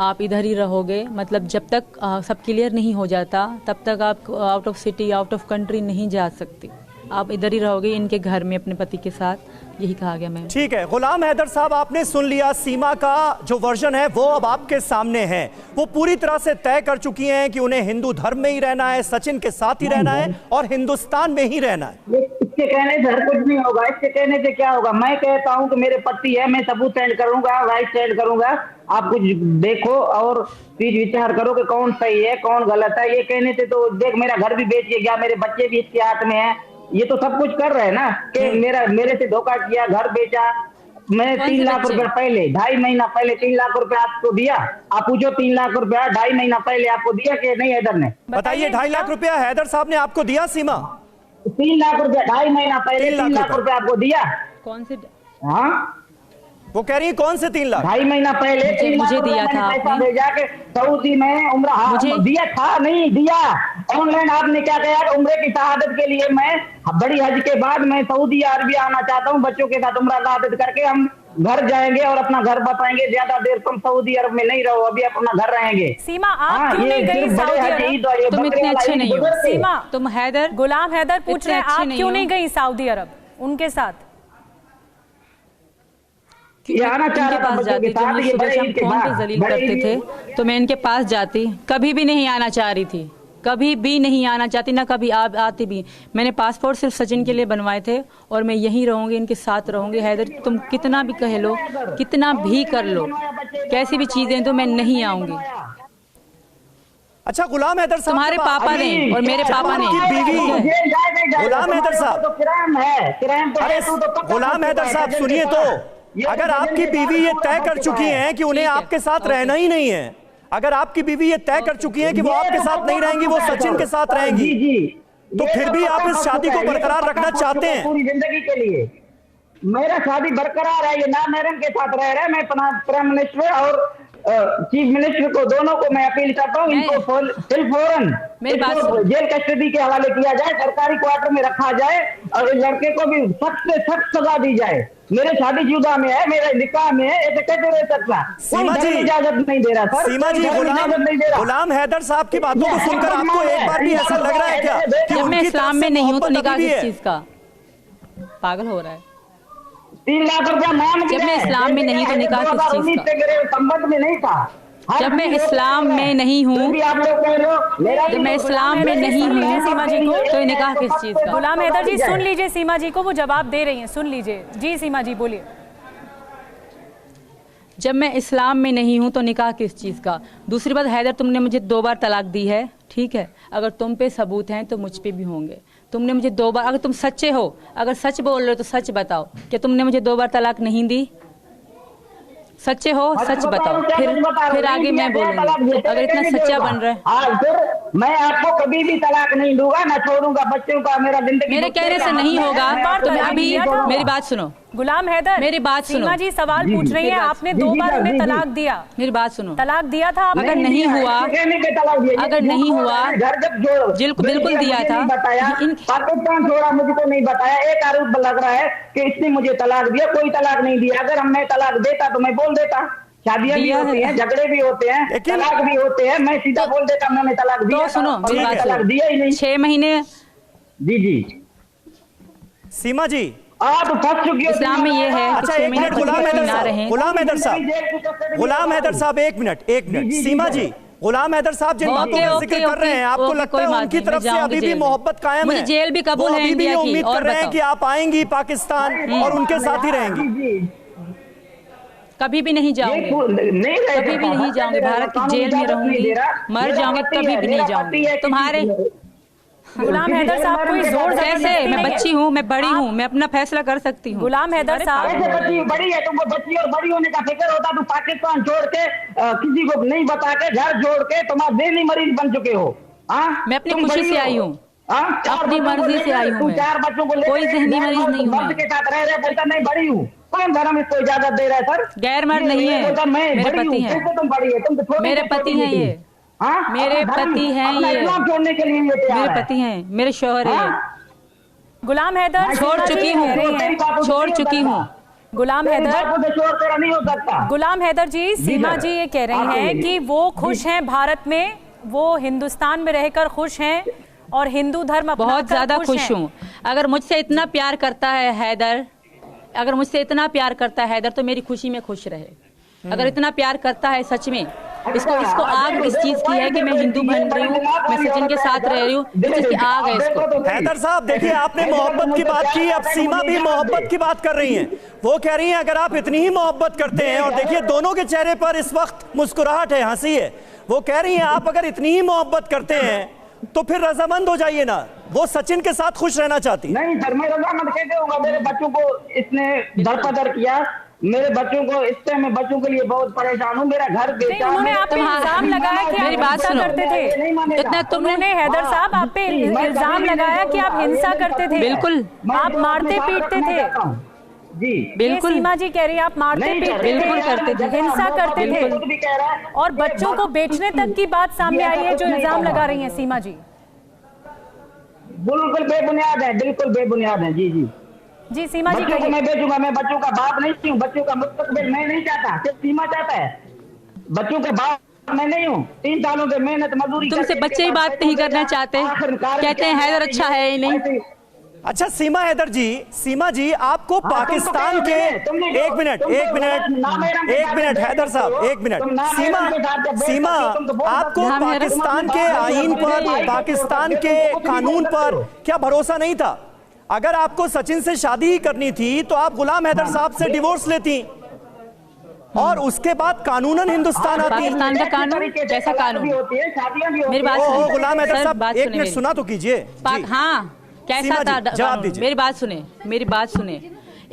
आप इधर ही रहोगे। मतलब जब तक सब क्लियर नहीं हो जाता तब तक आप out of city, out of country नहीं जा सकती, आप इधर ही रहोगे इनके घर में अपने पति के साथ, यही कहा गया मैम। ठीक है गुलाम हैदर साहब, आपने सुन लिया। सीमा का जो वर्जन है वो अब आपके सामने है। वो पूरी तरह से तय कर चुकी हैं कि उन्हें हिंदू धर्म में ही रहना है, सचिन के साथ ही रहना है और हिंदुस्तान में ही रहना है। इसके कहने से हर कुछ नहीं होगा, इसके कहने से क्या होगा? मैं कहता हूँ कि मेरे पति है, मैं सबूत सेंड करूंगा, राइट सेंड करूंगा, आप कुछ देखो और चीज विचार करो कि कौन सही है कौन गलत है। ये कहने से तो देख, मेरा घर भी बेच के गया, मेरे बच्चे भी इसके हाथ में है, ये तो सब कुछ कर रहे हैं ना कि मेरे से धोखा किया, घर बेचा। मैंने 3 लाख रुपए पहले, 2.5 महीना पहले 3 लाख रुपए आपको दिया। आप पूछो 3 लाख रुपया 2.5 महीना पहले आपको दिया कि नहीं हैदर ने? बताइए, 2.5 लाख रुपया हैदर साहब ने आपको दिया सीमा? 3 लाख रुपया 2.5 महीना पहले 3 लाख रुपया आपको दिया। कौन से? हाँ, वो कह रही है कौन से 3 लाख? 2.5 महीना पहले मुझे दिया था पैसा भेजा के सऊदी में उम्र मुझे दिया था, नहीं दिया ऑनलाइन। आपने क्या कहा? उम्र की शहादत के लिए मैं बड़ी हज के बाद मैं सऊदी अरबिया आना चाहता हूँ, बच्चों के साथ उम्र शहादत करके हम घर जाएंगे और अपना घर बताएंगे। ज्यादा देर तुम सऊदी अरब में नहीं रहो, अभी अपना घर रहेंगे। सीमा, आप क्यों नहीं गई सऊदी अरब? तुम इतने अच्छे नहीं हो सीमा। तुम हैदर, गुलाम हैदर पूछ रहे हैं आप क्यों नहीं गई सऊदी अरब उनके साथ? इनके पास जाती, जो मुझे सुबह शाम फोन पे जलील करते थे तो मैं इनके पास जाती। कभी भी नहीं आना चाह रही थी, कभी भी नहीं आना चाहती, ना कभी आती भी। मैंने पासपोर्ट सिर्फ सचिन के लिए बनवाए थे और मैं यहीं रहूंगी, इनके साथ रहूंगी। हैदर तुम कितना भी कह लो, कितना भी कर लो, कैसी भी चीजें तो मैं नहीं आऊंगी। अच्छा गुलाम हैदर साहब, तुम्हारे पापा ने और मेरे पापा ने गुलाम हैदर साहब, गुलाम हैदर साहब सुनिए तो, अगर आपकी बीवी ये तय कर चुकी हैं कि उन्हें आपके साथ रहना ही नहीं है, अगर आपकी बीवी ये तय कर चुकी है कि वो आपके साथ नहीं रहेंगी, वो सचिन के साथ रहेंगी, तो फिर भी आप इस शादी को बरकरार रखना चाहते हैं? पूरी जिंदगी के लिए मेरा शादी बरकरार है, ये ना मैडम के साथ रह रहे हैं। मैं प्राइम मिनिस्टर और चीफ मिनिस्टर को, दोनों को मैं अपील करता हूँ, इनको फौरन जेल कस्टडी के हवाले किया जाए, सरकारी क्वार्टर में रखा जाए और इस लड़के को भी सख्त से सख्त सजा दी जाए। मेरे शादीशुदा में है, मेरे निकाह में है, ऐसे कैसे रह सकता? सीमा जी इजाजत नहीं दे रहा सर। सीमा जी, गुलाम हैदर साहब की बातों को सुनकर आपको एक बार भी ऐसा लग रहा है क्या कि जब मैं इस्लाम में नहीं हूँ तो निकाह किस चीज का? पागल हो रहा है। 3 लाख रुपया मांग, जब मैं इस्लाम में नहीं तो निकाह किस चीज का? संबंध में नहीं था। जब मैं इस्लाम में नहीं हूँ, जब मैं इस्लाम में नहीं हूँ सीमा जी को, तो निकाह किस चीज का? गुलाम हैदर जी सुन लीजिए सीमा जी को, वो जवाब दे रही हैं, सुन लीजिए। जी सीमा जी बोलिए। जब मैं इस्लाम में नहीं हूँ तो निकाह किस चीज़ का? दूसरी बात, हैदर तुमने मुझे 2 बार तलाक दी है, ठीक है, अगर तुम पे सबूत हैं तो मुझ पे भी होंगे। तुमने मुझे 2 बार, अगर तुम सच्चे हो, अगर सच बोल रहे हो तो सच बताओ कि तुमने मुझे 2 बार तलाक नहीं दी। सच्चे हो, सच बताओ, फिर आगे मैं बोलूंगी। अगर इतना सच्चा बन रहा है, फिर मैं आपको कभी भी तलाक नहीं दूंगा, ना छोड़ूंगा बच्चों का, मेरा जिंदगी मेरे कहने से नहीं होगा। तो अभी मेरी बात सुनो, गुलाम हैदर, मेरी बात सुनो। सीमा जी सवाल पूछ रही है, आपने 2 बार उन्हें तलाक दिया। मेरी बात सुनो, तलाक दिया था आपने? अगर नहीं हुआ, अगर नहीं हुआ, बिल्कुल दिया था। पाकिस्तान छोड़ा, मुझको नहीं बताया। एक आरोप लग रहा है कि इसने मुझे तलाक दिया, कोई तलाक नहीं दिया। अगर मैं तलाक देता तो मैं बोल देता। शादियां भी होती हैं, झगड़े भी होते हैं, तलाक भी होते हैं, मैं सीधा बोल देता मैंने तलाक दिया। तो सुनो, मेरी बात तलाक दिया ही नहीं। 6 महीने। जी सीमा जी, आप फंस चुकी हो इस्लाम में ये है। अच्छा, 1 मिनट गुलाम हैदर साहब, गुलाम हैदर साहब, 1 मिनट। सीमा जी, गुलाम हैदर साहब जिन बातों का जिक्र कर रहे हैं, आपको लगता है उनकी तरफ से अभी भी मोहब्बत कायम है? मुझे जेल भी कबूल है, अभी भी इंडिया की। उम्मीद कर रहे हैं कि आप आएंगी पाकिस्तान और उनके साथ ही रहेंगी? कभी भी नहीं जाऊंगी, कभी भी नहीं जाऊंगी। भारत की जेल में रहूंगी, मर जाऊंगी, कभी भी नहीं जाऊंगी। तुम्हारे गुलाम हैदर साहब कोई जोर कैसे? मैं बच्ची हूँ, मैं बड़ी हूँ, मैं अपना फैसला कर सकती हूँ। गुलाम हैदर साहब, बड़ी है, तुमको बच्ची और बड़ी होने का फिक्र होता, तुम पाकिस्तान छोड़ के किसी को नहीं बता के घर जोड़ के तुम ज़हनी मरीज बन चुके हो। मैं अपनी खुशी से आई हूँ, अपनी मर्जी से आई हूँ। 4 बच्चों को कोई ज़हनी मरीज नहीं हूँ। मर्द के साथ रह रहे, बोलता नहीं बड़ी हूँ। कौन धर्म इसको इजाजत दे रहा है सर? गैर मर्द नहीं है, मेरे पति हैं। तुम बड़ी है, तुम मेरे पति हैं ये, मेरे पति हैं ये, छोड़ने के लिए मेरे पति हैं, मेरे शौहर हैं। गुलाम हैदर, छोड़ चुकी हूँ, छोड़ चुकी हूँ। गुलाम हैदर, छोड़ नहीं हो सकता। गुलाम हैदर जी, सीमा जी ये कह रही हैं कि वो खुश हैं भारत में, वो हिंदुस्तान में रहकर खुश हैं और हिंदू धर्म बहुत ज्यादा खुश हूँ। अगर मुझसे इतना प्यार करता है हैदर, अगर मुझसे इतना प्यार करता है हैदर, तो मेरी खुशी में खुश रहे। अगर इतना प्यार करता है सच में, इसको आग किस चीज की है कि मैं हिंदू बन रही हूँ, मैं सचिन के साथ रह रही हूँ, इसकी आग है इसको। हैदर साहब देखिए, आपने मोहब्बत की बात की, अब सीमा भी मोहब्बत की बात कर रही हैं। वो कह रही हैं अगर आप इतनी ही मोहब्बत करते हैं, और देखिए दोनों के चेहरे पर इस वक्त मुस्कुराहट है, हंसी है। वो कह रही हैं आप अगर इतनी ही मोहब्बत करते हैं तो फिर रजामंद हो जाइए ना। वो सचिन के साथ खुश रहना चाहती। नहीं सर, मैं रजामंद कैसे होगा? मेरे बच्चों को इसने दरपदर किया, मेरे बच्चों को, इससे मैं बच्चों के लिए बहुत परेशान हूँ। मेरा घर बेचा। उन्होंने आप पे इल्जाम लगाया कि मेरी बात सुनो, करते थे। इतना तुमने हैदर साहब आप पे इल्जाम लगाया कि आप हिंसा करते थे। बिल्कुल, आप मारते पीटते थे। जी बिल्कुल, सीमा जी कह रही है आप मारते पीटते बिल्कुल करते थे, हिंसा करते थे, और बच्चों को बेचने तक की बात सामने आई है जो इल्जाम लगा रही है सीमा जी। बिल्कुल बेबुनियाद है, बिल्कुल बेबुनियाद है। जी जी जी, सीमा जी बच्चों को मैं बेचूंगा, मैं बच्चों का बाप नहीं हूँ। बच्चों का मुस्तकबिल मैं नहीं चाहता, सिर्फ सीमा चाहता है। बच्चों का बाप मैं नहीं हूँ। 3 सालों से मेहनत मजदूरी। तुमसे बच्चे ही बात नहीं करना चाहते, कहते हैं हैदर अच्छा है ही नहीं। अच्छा सीमा हैदर जी, सीमा जी आपको पाकिस्तान के, एक मिनट हैदर साहब, 1 मिनट। सीमा आपको पाकिस्तान के आईन पर, पाकिस्तान के कानून पर क्या भरोसा नहीं था? अगर आपको सचिन से शादी ही करनी थी तो आप गुलाम हैदर साहब से डिवोर्स लेती और उसके बाद कानूनन हिंदुस्तान आती। पाकिस्तान का कानून कैसा कानून? मेरी बात सुनिए गुलाम हैदर साहब, 1 मिनट सुना तो कीजिए। हाँ, कैसा था जवाब दीजिए। मेरी बात सुने, मेरी बात सुने।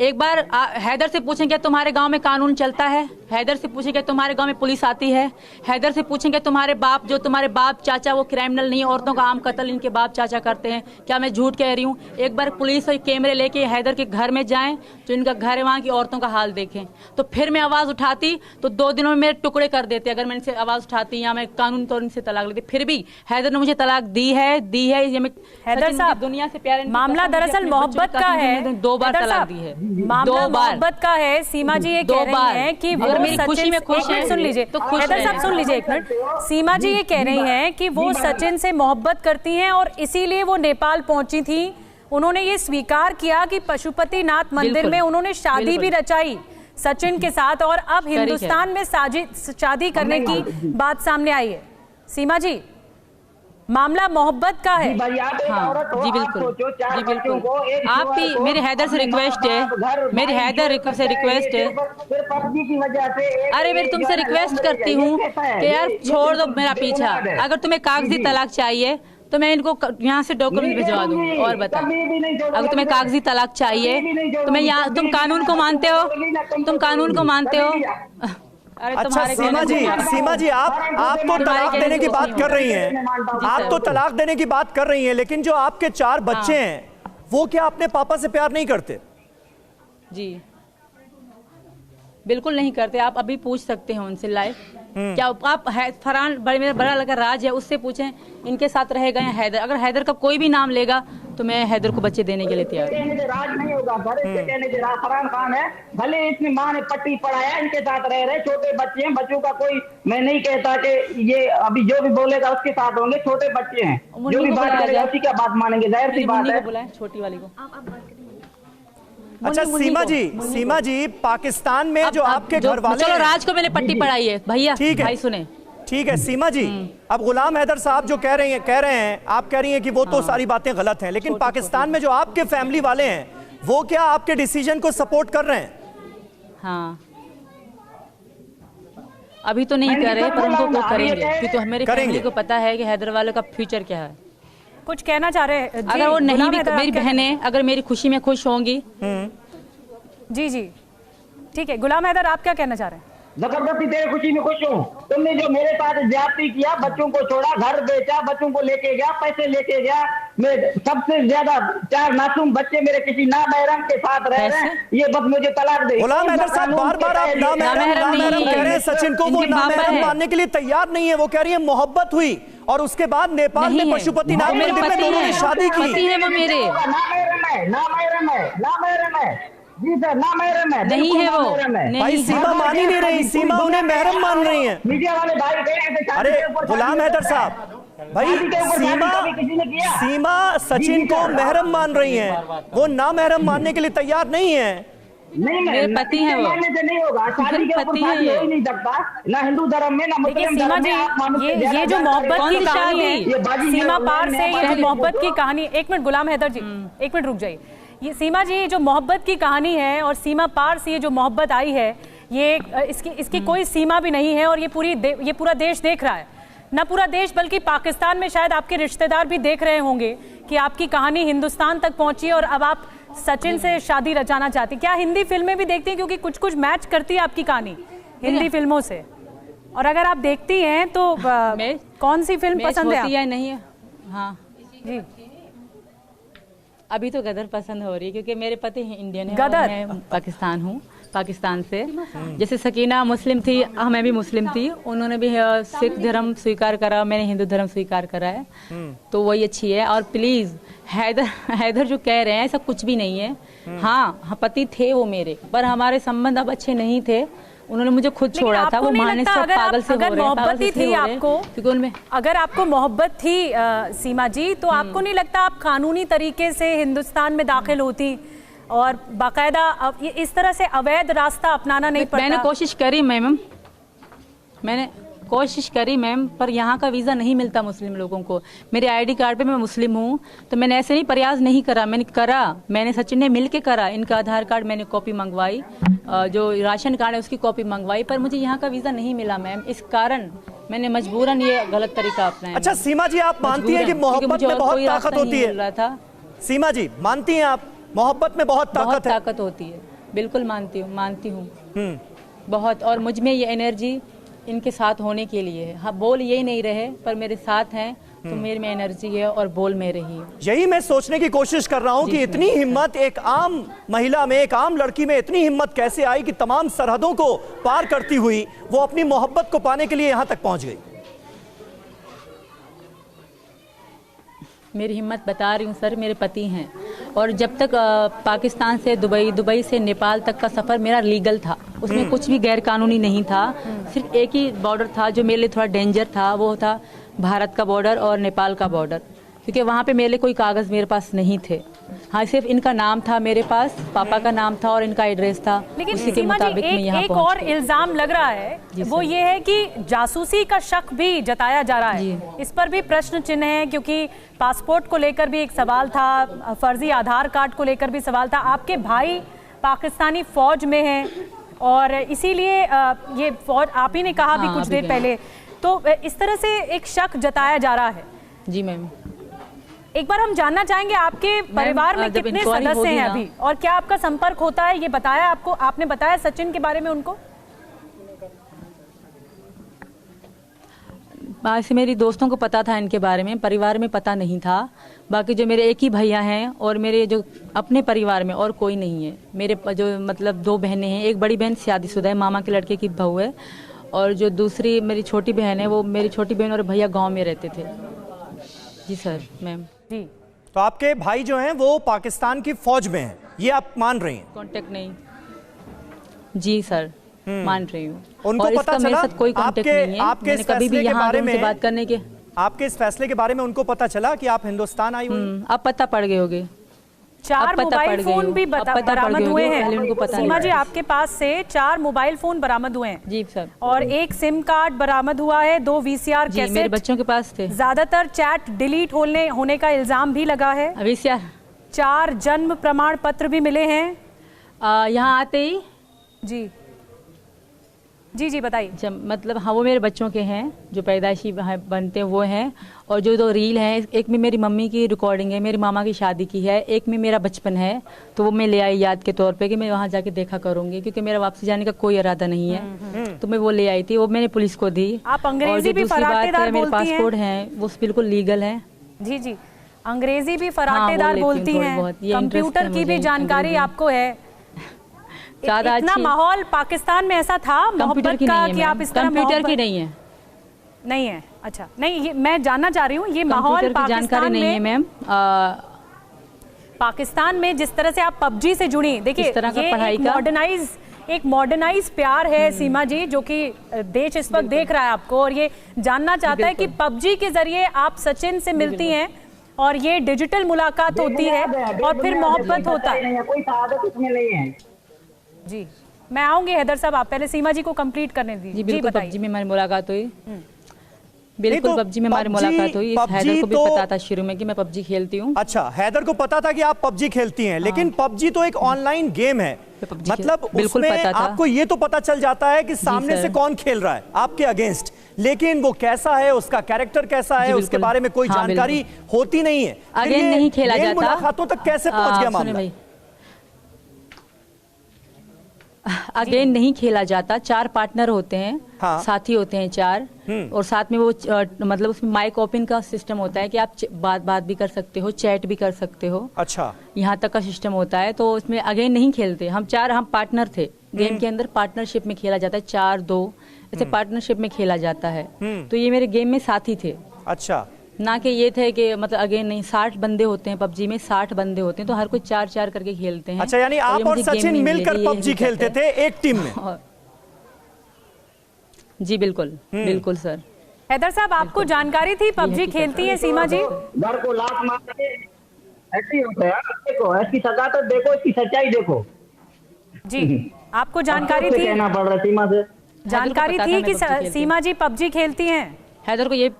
एक बार हैदर से पूछें क्या तुम्हारे गांव में कानून चलता है? हैदर से पूछें क्या तुम्हारे गांव में पुलिस आती है? हैदर से पूछें क्या तुम्हारे बाप, जो तुम्हारे बाप चाचा वो क्रिमिनल नहीं है, औरतों का आम कत्ल इनके बाप चाचा करते हैं? क्या मैं झूठ कह रही हूँ? एक बार पुलिस और कैमरे लेके हैदर के घर में जाएं, जो इनका घर है वहाँ की औरतों का हाल देखें। तो फिर मैं आवाज उठाती तो 2 दिनों में मेरे टुकड़े कर देते अगर मैं इनसे आवाज उठाती या मैं कानून तौर इनसे तलाक लेती। फिर भी हैदर ने मुझे तलाक दी है। ये मैं हैदर साहब, दुनिया से प्यार, मामला दरअसल मोहब्बत का है। 2 बार तलाक दी है, 2 बार मोहब्बत का है। सीमा जी ये कह रही हैं कि वो मेरी खुशी में खुश है। सुन लीजिए तो हैदर साहब, सुन लीजिए 1 मिनट। सीमा जी ये कह रही हैं कि वो सचिन से मोहब्बत करती हैं और इसीलिए वो नेपाल पहुंची थी। उन्होंने ये स्वीकार किया कि पशुपतिनाथ मंदिर में उन्होंने शादी भी रचाई सचिन के साथ, और अब हिंदुस्तान में शादी करने की बात सामने आई है। सीमा जी मामला मोहब्बत का है। हाँ जी बिल्कुल, जी बिल्कुल। आप भी मेरे हैदर से रिक्वेस्ट है, मेरी हैदर से रिक्वेस्ट है, अरे मैं तुमसे रिक्वेस्ट करती हूँ कि यार छोड़ दो मेरा पीछा। अगर तुम्हें कागजी तलाक चाहिए तो मैं इनको यहाँ से डॉक्यूमेंट भिजवा दूंगी। और बताओ, अगर तुम्हें कागजी तलाक चाहिए तो मैं यहाँ, तुम कानून को मानते हो, तुम कानून को मानते हो। अच्छा सीमा जी, आप तो तलाक देने की बात कर रही हैं, आप तो तलाक देने की बात कर रही हैं, लेकिन जो आपके 4 बच्चे हैं वो क्या अपने पापा से प्यार नहीं करते? जी बिल्कुल नहीं करते। आप अभी पूछ सकते हैं उनसे लाइव। क्या आप फरहान मेरा बड़ा लड़का राज है, उससे पूछें इनके साथ रहेगा या हैदर। अगर हैदर का कोई भी नाम लेगा तो मैं हैदर को बच्चे देने के लिए तैयार हूँ। राज नहीं होगा, फरहान खान है, भले इसमें माँ ने पट्टी पढ़ाया, इनके साथ रह रहे, छोटे बच्चे हैं, बच्चों का कोई मैं नहीं कहता कि ये अभी जो भी बोलेगा उसके साथ होंगे, छोटे बच्चे हैं, जो भी बात करेगा उसी का बात मानेंगे, जाहिर सी बात है। छोटी वाली को अच्छा सीमा जी, पाकिस्तान में जो आपके घर वाले, चलो राज को मैंने पट्टी पढ़ाई है भैया, ठीक है, भाई सुने, ठीक है सीमा जी। अब गुलाम हैदर साहब जो कह रहे हैं, आप कह रही हैं कि वो तो सारी बातें गलत हैं, लेकिन पाकिस्तान में जो आपके फैमिली वाले हैं वो क्या आपके डिसीजन को सपोर्ट कर रहे हैं? हाँ अभी तो नहीं कर रहे, पर उनको वो करेंगे, क्योंकि हमारी फैमिली को पता है कि हैदर वालों का फ्यूचर क्या है। कुछ कहना चाह रहे हैं? अगर वो नहीं भी, मेरी बहनें अगर मेरी खुशी में खुश होंगी। जी ठीक है। गुलाम हैदर आप क्या कहना चाह रहे हैं? जबरदस्ती तेरे खुशी में खुश हूँ। तुमने जो मेरे साथ ज्यादती किया, बच्चों को छोड़ा, घर बेचा, बच्चों को लेके गया, पैसे लेके गया, मैं सबसे ज्यादा 4 मासूम बच्चे मेरे किसी नामहरम के साथ रह रहे हैं, ये बस मुझे तलाक दे। गुलाम हैदर साहब बार-बार आप नामहरम कह रहे हैं सचिन को, वो नामहरम मानने के लिए तैयार नहीं है। वो कह रही है मोहब्बत हुई और उसके बाद नेपाल में पशुपति नाथ मंदिर में दोनों ने शादी की। नामहरम है जी सर, नामहरम है, नहीं है वो। भाई सीमा मान ही नहीं रही, सीमा उन्हें महरम मान रही है। मीडिया वाले भाई कह, अरे गुलाम हैदर साहब, भाई सीमा सचिन को महरम मान रही हैं, वो ना महरम मानने के लिए तैयार नहीं है। नहीं, मेरे पति हैं वो, मानने से नहीं होगा, शादी के ऊपर शादी हो ही नहीं सकता, ना हिंदू धर्म में ना मुस्लिम धर्म में। ये जो मोहब्बत की कहानी है सीमा पार से, ये जो मोहब्बत की कहानी, एक मिनट गुलाम हैदर जी, एक मिनट रुक जाइए। ये सीमा जी जो मोहब्बत की कहानी है और सीमा पार से ये जो मोहब्बत आई है, ये इसकी कोई सीमा भी नहीं है और ये पूरा देश देख रहा है। न पूरा देश बल्कि पाकिस्तान में शायद आपके रिश्तेदार भी देख रहे होंगे कि आपकी कहानी हिंदुस्तान तक पहुंची और अब आप सचिन से शादी रचाना चाहती। क्या हिंदी फिल्में भी देखती हैं, क्योंकि कुछ कुछ मैच करती है आपकी कहानी हिंदी फिल्मों से? और अगर आप देखती हैं तो कौन सी फिल्म पसंद है? या नहीं है? हाँ जी, अभी तो गदर पसंद हो रही है, क्योंकि मेरे पति इंडियन है, गदर? मैं पाकिस्तान हूँ, पाकिस्तान से। जैसे सकीना मुस्लिम थी, मैं भी मुस्लिम थी, उन्होंने भी सिख धर्म स्वीकार करा, मैंने हिंदू धर्म स्वीकार करा है, तो वही अच्छी है। और प्लीज हैदर जो कह रहे हैं ऐसा कुछ भी नहीं है। हाँ पति थे वो मेरे, पर हमारे संबंध अब अच्छे नहीं थे, उन्होंने मुझे खुद छोड़ा था। वो मारने से पागल से हो रहे हैं, मोहब्बत थी आपको, क्योंकि उनमें अगर आपको मोहब्बत थी सीमा जी, तो आपको नहीं लगता आप कानूनी तरीके से हिंदुस्तान में दाखिल होती और बाकायदा इस तरह से अवैध रास्ता अपनाना नहीं पड़ता? मैंने कोशिश करी मैम, मैंने कोशिश करी मैम, पर यहाँ का वीज़ा नहीं मिलता मुस्लिम लोगों को। मेरे आईडी कार्ड पे मैं मुस्लिम हूँ, तो मैंने ऐसे नहीं प्रयास नहीं करा, मैंने सचिन ने मिल के करा। इनका आधार कार्ड मैंने कॉपी मंगवाई, जो राशन कार्ड है उसकी कॉपी मंगवाई, पर मुझे यहाँ का वीज़ा नहीं मिला मैम, इस कारण मैंने मजबूरन ये गलत तरीका अपनाया। अच्छा सीमा जी, आप मानती हैं कि मोहब्बत में बहुत ताकत होती है? सीमा जी मानती हैं आप मोहब्बत में बहुत ताकत होती है? बिल्कुल मानती हूँ बहुत, और मुझ में ये एनर्जी इनके साथ होने के लिए है। हाँ बोल यही नहीं रहे, पर मेरे साथ हैं तो मेरे में एनर्जी है और बोल में रही है। यही मैं सोचने की कोशिश कर रहा हूं कि इतनी हिम्मत एक आम महिला में, एक आम लड़की में इतनी हिम्मत कैसे आई कि तमाम सरहदों को पार करती हुई वो अपनी मोहब्बत को पाने के लिए यहां तक पहुंच गई। मेरी हिम्मत बता रही हूँ सर, मेरे पति हैं, और जब तक पाकिस्तान से दुबई से नेपाल तक का सफ़र मेरा लीगल था, उसमें कुछ भी गैर कानूनी नहीं था। सिर्फ एक ही बॉर्डर था जो मेरे लिए थोड़ा डेंजर था, वो था भारत का बॉर्डर और नेपाल का बॉर्डर, क्योंकि वहाँ पे मेरे लिए कोई कागज़ मेरे पास नहीं थे। हाँ, सिर्फ इनका नाम था मेरे पास, पापा का नाम था और इनका एड्रेस था। लेकिन उसी के सीमा जी, मुताबिक मैं यहाँ एक पहुँच और गई। इल्जाम लग रहा है, वो ये है कि जासूसी का शक भी जताया जा रहा है। इस पर भी प्रश्न चिन्ह है, क्योंकि पासपोर्ट को लेकर भी एक सवाल था, फर्जी आधार कार्ड को लेकर भी सवाल था। आपके भाई पाकिस्तानी फौज में हैं और इसीलिए ये फौज, आप ही ने कहा भी कुछ देर पहले, तो इस तरह से एक शक जताया जा रहा है। जी मैम, एक बार हम जानना चाहेंगे आपके परिवार में कितने सदस्य हैं अभी, और क्या आपका संपर्क होता है? ये बताया आपको, आपने बताया सचिन के बारे में उनको? वैसे मेरी दोस्तों को पता था इनके बारे में, परिवार में पता नहीं था। बाकी जो मेरे एक ही भैया हैं और मेरे जो अपने परिवार में और कोई नहीं है। मेरे जो मतलब 2 बहनें हैं, एक बड़ी बहन शादीशुदा है, मामा के लड़के की बहू है, और जो दूसरी मेरी छोटी बहन है, वो मेरी छोटी बहन और भैया गांव में रहते थे। जी सर, मैम जी। तो आपके भाई जो हैं वो पाकिस्तान की फौज में हैं, ये आप मान रही हैं? कांटेक्ट नहीं। जी सर, मान रही हूँ। उनको और पता इसका मेरे चला साथ कोई कांटेक्ट नहीं है। आपके मैंने कभी भी यहाँ उनसे बात करने के, आपके इस फैसले के बारे में उनको पता चला कि आप हिंदुस्तान आई हुई? अब पता पड़ गए होगे। 4 मोबाइल फोन भी बरामद हुए हैं। सीमा जी, आपके पास से 4 मोबाइल फोन बरामद हुए हैं। जी सर। और एक सिम कार्ड बरामद हुआ है, 2 VCR कैसेट मेरे बच्चों के पास थे। ज्यादातर चैट डिलीट होने का इल्जाम भी लगा है। VCR 4 जन्म प्रमाण पत्र भी मिले हैं यहाँ आते ही। जी जी बताइए। मतलब हाँ, वो मेरे बच्चों के हैं जो पैदाइशी बनते हैं, वो हैं। और जो 2 रील हैं, एक में मेरी मम्मी की रिकॉर्डिंग है, मेरी मामा की शादी की है, एक में मेरा बचपन है। तो वो मैं ले आई याद के तौर पे कि मैं वहाँ जाके देखा करूंगी, क्योंकि मेरा वापसी जाने का कोई इरादा नहीं है। तो मैं वो ले आई थी, वो मैंने पुलिस को दी। आप अंग्रेजी भी फराटेदार बोलती हैं। मेरे पासपोर्ट हैं, वो बिल्कुल लीगल है। जी जी, अंग्रेजी भी फराटेदार बोलती हैं, कंप्यूटर की भी जानकारी आपको है। इतना माहौल पाकिस्तान में ऐसा था मोहब्बत का कि आप इस तरह कंप्यूटर की नहीं है? नहीं है। अच्छा, नहीं, ये मैं जानना चाह रही हूँ, ये माहौल पाकिस्तान नहीं है मैम। पाकिस्तान में जिस तरह से आप PUBG से जुड़ी, देखिए एक मॉडर्नाइज प्यार है सीमा जी, जो कि देश इस वक्त देख रहा है आपको, और ये जानना चाहता है कि PUBG के जरिए आप सचिन से मिलती हैं और ये डिजिटल मुलाकात होती है और फिर मोहब्बत होता है। कोई शहादत उसमें नहीं है। जी, मैं आऊंगी हैदर साहब, आप पहले सीमा जी को कंप्लीट करने दीजिए। जी बताइए। PUBG में हमारी मुलाकात हुई। बिल्कुल, PUBG में हमारी मुलाकात हुई। हैदर को भी पता था शुरू में कि मैं PUBG खेलती हूँ। अच्छा, हैदर को पता था कि आप PUBG खेलती हैं, लेकिन PUBG तो एक ऑनलाइन गेम है, मतलब बिल्कुल उसमें पता था। आपको ये तो पता चल जाता है कि सामने से कौन खेल रहा है आपके अगेंस्ट, लेकिन वो कैसा है, उसका कैरेक्टर कैसा है, उसके बारे में कोई जानकारी होती नहीं है। अगेन नहीं खेला जाता। मुलाकातों तक कैसे पहुंच गया मामला? अगेन नहीं खेला जाता। 4 पार्टनर होते हैं, साथी होते हैं 4, और साथ में वो मतलब उसमें माइक ओपन का सिस्टम होता है कि आप बात भी कर सकते हो, चैट भी कर सकते हो। अच्छा, यहाँ तक का सिस्टम होता है। तो उसमें अगेन नहीं खेलते। हम पार्टनर थे गेम के अंदर, पार्टनरशिप में खेला जाता है। 4-2 ऐसे पार्टनरशिप में खेला जाता है। तो ये मेरे गेम में साथी थे। अच्छा, ना कि ये थे कि मतलब अगेन नहीं। 60 बंदे होते हैं PUBG में, 60 बंदे होते हैं, तो हर कोई 4-4 करके खेलते हैं। अच्छा, यानी आप और सचिन मिलकर PUBG खेलते थे एक टीम में? जी बिल्कुल, बिल्कुल सर। हैदर साहब, आपको जानकारी थी PUBG खेलती है सीमा जी? घर को लात मारते ऐसे ही होता है। देखो इसकी सगावत देखो, इसकी सच्चाई देखो। जी, आपको जानकारी थी? कहना पड़ रहा है सीमा से। जानकारी थी कि सीमा जी PUBG खेलती हैं? हैदर को ये,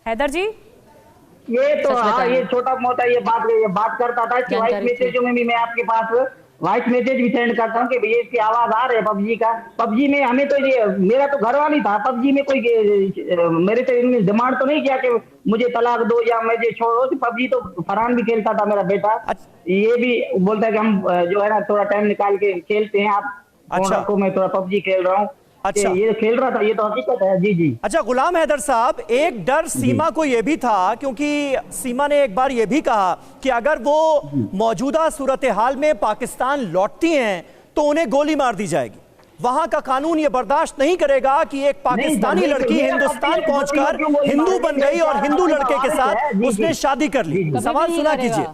हैदर जी ये तो हाँ, ये छोटा मोटा ये बात करता था। वॉइस मैसेज में भी मैं आपके पास वॉइस मैसेज भी सेंड करता हूँ कि भैया इसकी आवाज आ रही है PUBG का। PUBG में हमें तो ये, मेरा तो घर वाली था PUBG में, कोई मेरे से इन्होंने डिमांड तो नहीं किया कि मुझे तलाक दो या मुझे छोड़ो। तो PUBG तो फरहान भी खेलता था मेरा बेटा। ये भी बोलता है कि हम जो है ना थोड़ा टाइम निकाल के खेलते हैं, आप को मैं थोड़ा PUBG खेल रहा हूँ। अच्छा, ये खेल रहा था, ये तो हकीकत है। जी जी। अच्छा, गुलाम हैदर साहब, एक डर सीमा को ये भी था, क्योंकि सीमा ने एक बार ये भी कहा कि अगर वो मौजूदा सूरत हाल में पाकिस्तान लौटती हैं तो उन्हें गोली मार दी जाएगी। वहां का कानून ये बर्दाश्त नहीं करेगा कि एक पाकिस्तानी लड़की हिंदुस्तान पहुंचकर हिंदू बन गई और हिंदू लड़के के साथ उसने शादी कर ली। सवाल सुना कीजिए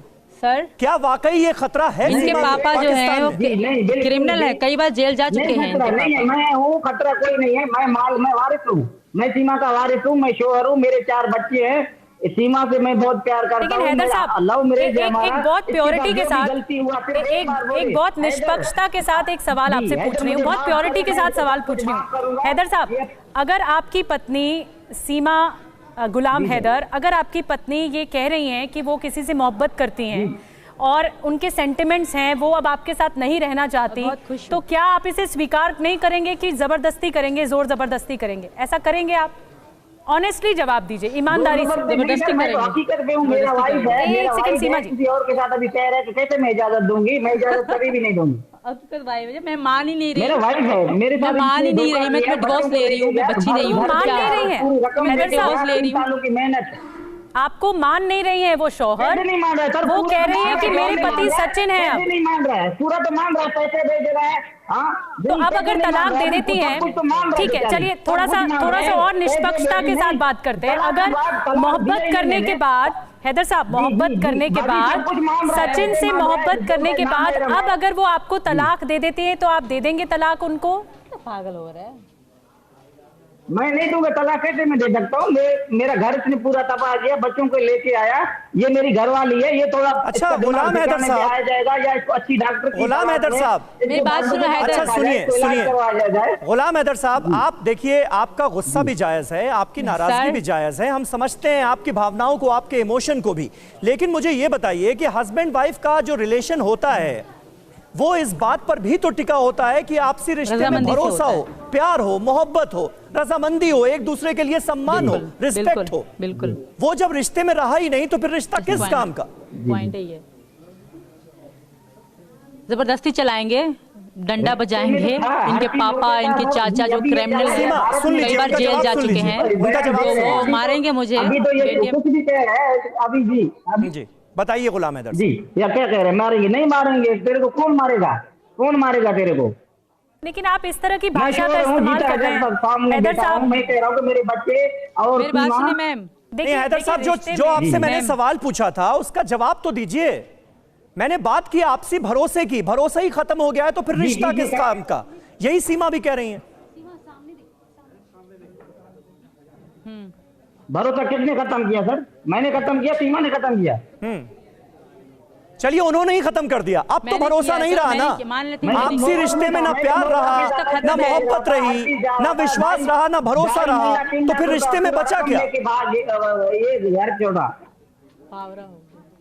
सर, क्या वाकई ये खतरा है? इनके पापा जो है वो क्रिमिनल है, कई बार जेल जा चुके हैं। नहीं, मैं हूँ, खतरा कोई नहीं है। मैं वारिस हूँ, मैं सीमा का वारिस हूँ, मैं शोहर हूँ, मेरे 4 बच्चे हैं। सीमा से मैं बहुत प्यार करता लेकिन हूँ। हैदर साहब, लव मैरिज एक बहुत प्योरिटी के साथ, एक बहुत निष्पक्षता के साथ एक सवाल आपसे पूछ रही हूँ, बहुत प्योरिटी के साथ सवाल पूछ रही हूँ। हैदर साहब, अगर आपकी पत्नी सीमा गुलाम हैदर, अगर आपकी पत्नी ये कह रही हैं कि वो किसी से मोहब्बत करती हैं और उनके सेंटिमेंट्स हैं, वो अब आपके साथ नहीं रहना चाहती, तो क्या आप इसे स्वीकार नहीं करेंगे कि जबरदस्ती करेंगे, जोर जबरदस्ती करेंगे? ऐसा करेंगे आप? ऑनेस्टली जवाब दीजिए, ईमानदारी से। जबरदस्ती करेंगे। हकीकत में मेरा वाइफ है, एक सेकंड सीमा जी, किसी और के साथ अभी तय है तो कैसे मैं इजाजत दूंगी? मैं इजाजत कभी भी नहीं दूंगी। मैं मान ही नहीं रही, मेरा वाइफ है, मेरे मैं मान ही नहीं रही, मैं तुम्हें डिवोर्स ले रही हूँ, मैं बच्ची नहीं हूँ, मान नहीं रही है, मैं डिवोर्स ले रही हूँ। सालों की मेहनत, आपको मान नहीं रही है वो शौहर, नहीं मान रहा है सर, वो कह रही है कि मेरे पति सचिन है। अब नहीं मान रहा है, पूरा तो मान रहा है, पैसे भेज रहा है। तो अब अगर तलाक दे देती हैं, ठीक है, चलिए थोड़ा सा और निष्पक्षता के साथ बात करते हैं। अगर मोहब्बत करने के बाद, हैदर साहब, मोहब्बत करने के बाद, सचिन से मोहब्बत करने के बाद, अब अगर वो आपको तलाक दे देती है तो आप दे देंगे तलाक उनको? पागल हो रहा है, मैं नहीं दूंगा तलाक, कैसे मैं दे सकता हूँ? मेरा घर इसने पूरा तबाह किया, बच्चों को लेके आया, ये मेरी घरवाली है, ये थोड़ा अच्छा गुलाम हैदर साहब, आया जाएगा या इसको अच्छी डॉक्टर, गुलाम हैदर साहब मेरी बात सुनो हैदर। अच्छा सुनिए, गुलाम हैदर साहब, आप देखिए, आपका गुस्सा भी जायज है, आपकी नाराजगी भी जायज है, हम समझते हैं आपकी भावनाओं को, आपके इमोशन को भी, लेकिन मुझे ये बताइए कि हस्बैंड वाइफ का जो रिलेशन होता है वो इस बात पर भी तो टिका होता है कि आपसी रिश्ते में भरोसा हो, प्यार हो, मोहब्बत हो, रजामंदी हो, एक दूसरे के लिए सम्मान हो, रिस्पेक्ट हो। बिल्कुल, वो जब रिश्ते में रहा ही नहीं तो फिर रिश्ता किस काम का? पॉइंट है ये। जबरदस्ती चलाएंगे, डंडा बजाएंगे, इनके पापा, इनके चाचा जो क्रिमिनल हैं, कई बार जेल जा चुके हैं, वो मारेंगे मुझे। अभी तो ये कुछ भी कह रहा है अभी जी बताइए गुलाम हैदर जी, या क्या कह रहे हैं? मारेंगे? नहीं मारेंगे, तेरे को कौन मारेगा? कौन मारेगा तेरे को? लेकिन आप इस तरह की भाषा का इस्तेमाल कर रहे हैं हैदर साहब। मैं कह रहा हूँ कि मेरे बच्चे और मेरी बात सुनिए मैम। देखिए हैदर साहब, जो आपसे मैंने सवाल पूछा था उसका जवाब तो दीजिए। मैंने बात की आपसी भरोसे की, भरोसा ही खत्म हो गया है तो फिर रिश्ता किस काम का? यही सीमा भी कह रही है। भरोसा किसने खत्म किया सर? मैंने खत्म किया, सीमा ने खत्म किया। चलिए उन्होंने ही खत्म कर दिया, अब तो भरोसा नहीं रहा ना, आपसी रिश्ते में ना प्यार रहा, ना मोहब्बत रही, ना विश्वास रहा, ना भरोसा रहा, तो फिर रिश्ते में बचा क्या? ये घर छोड़ा।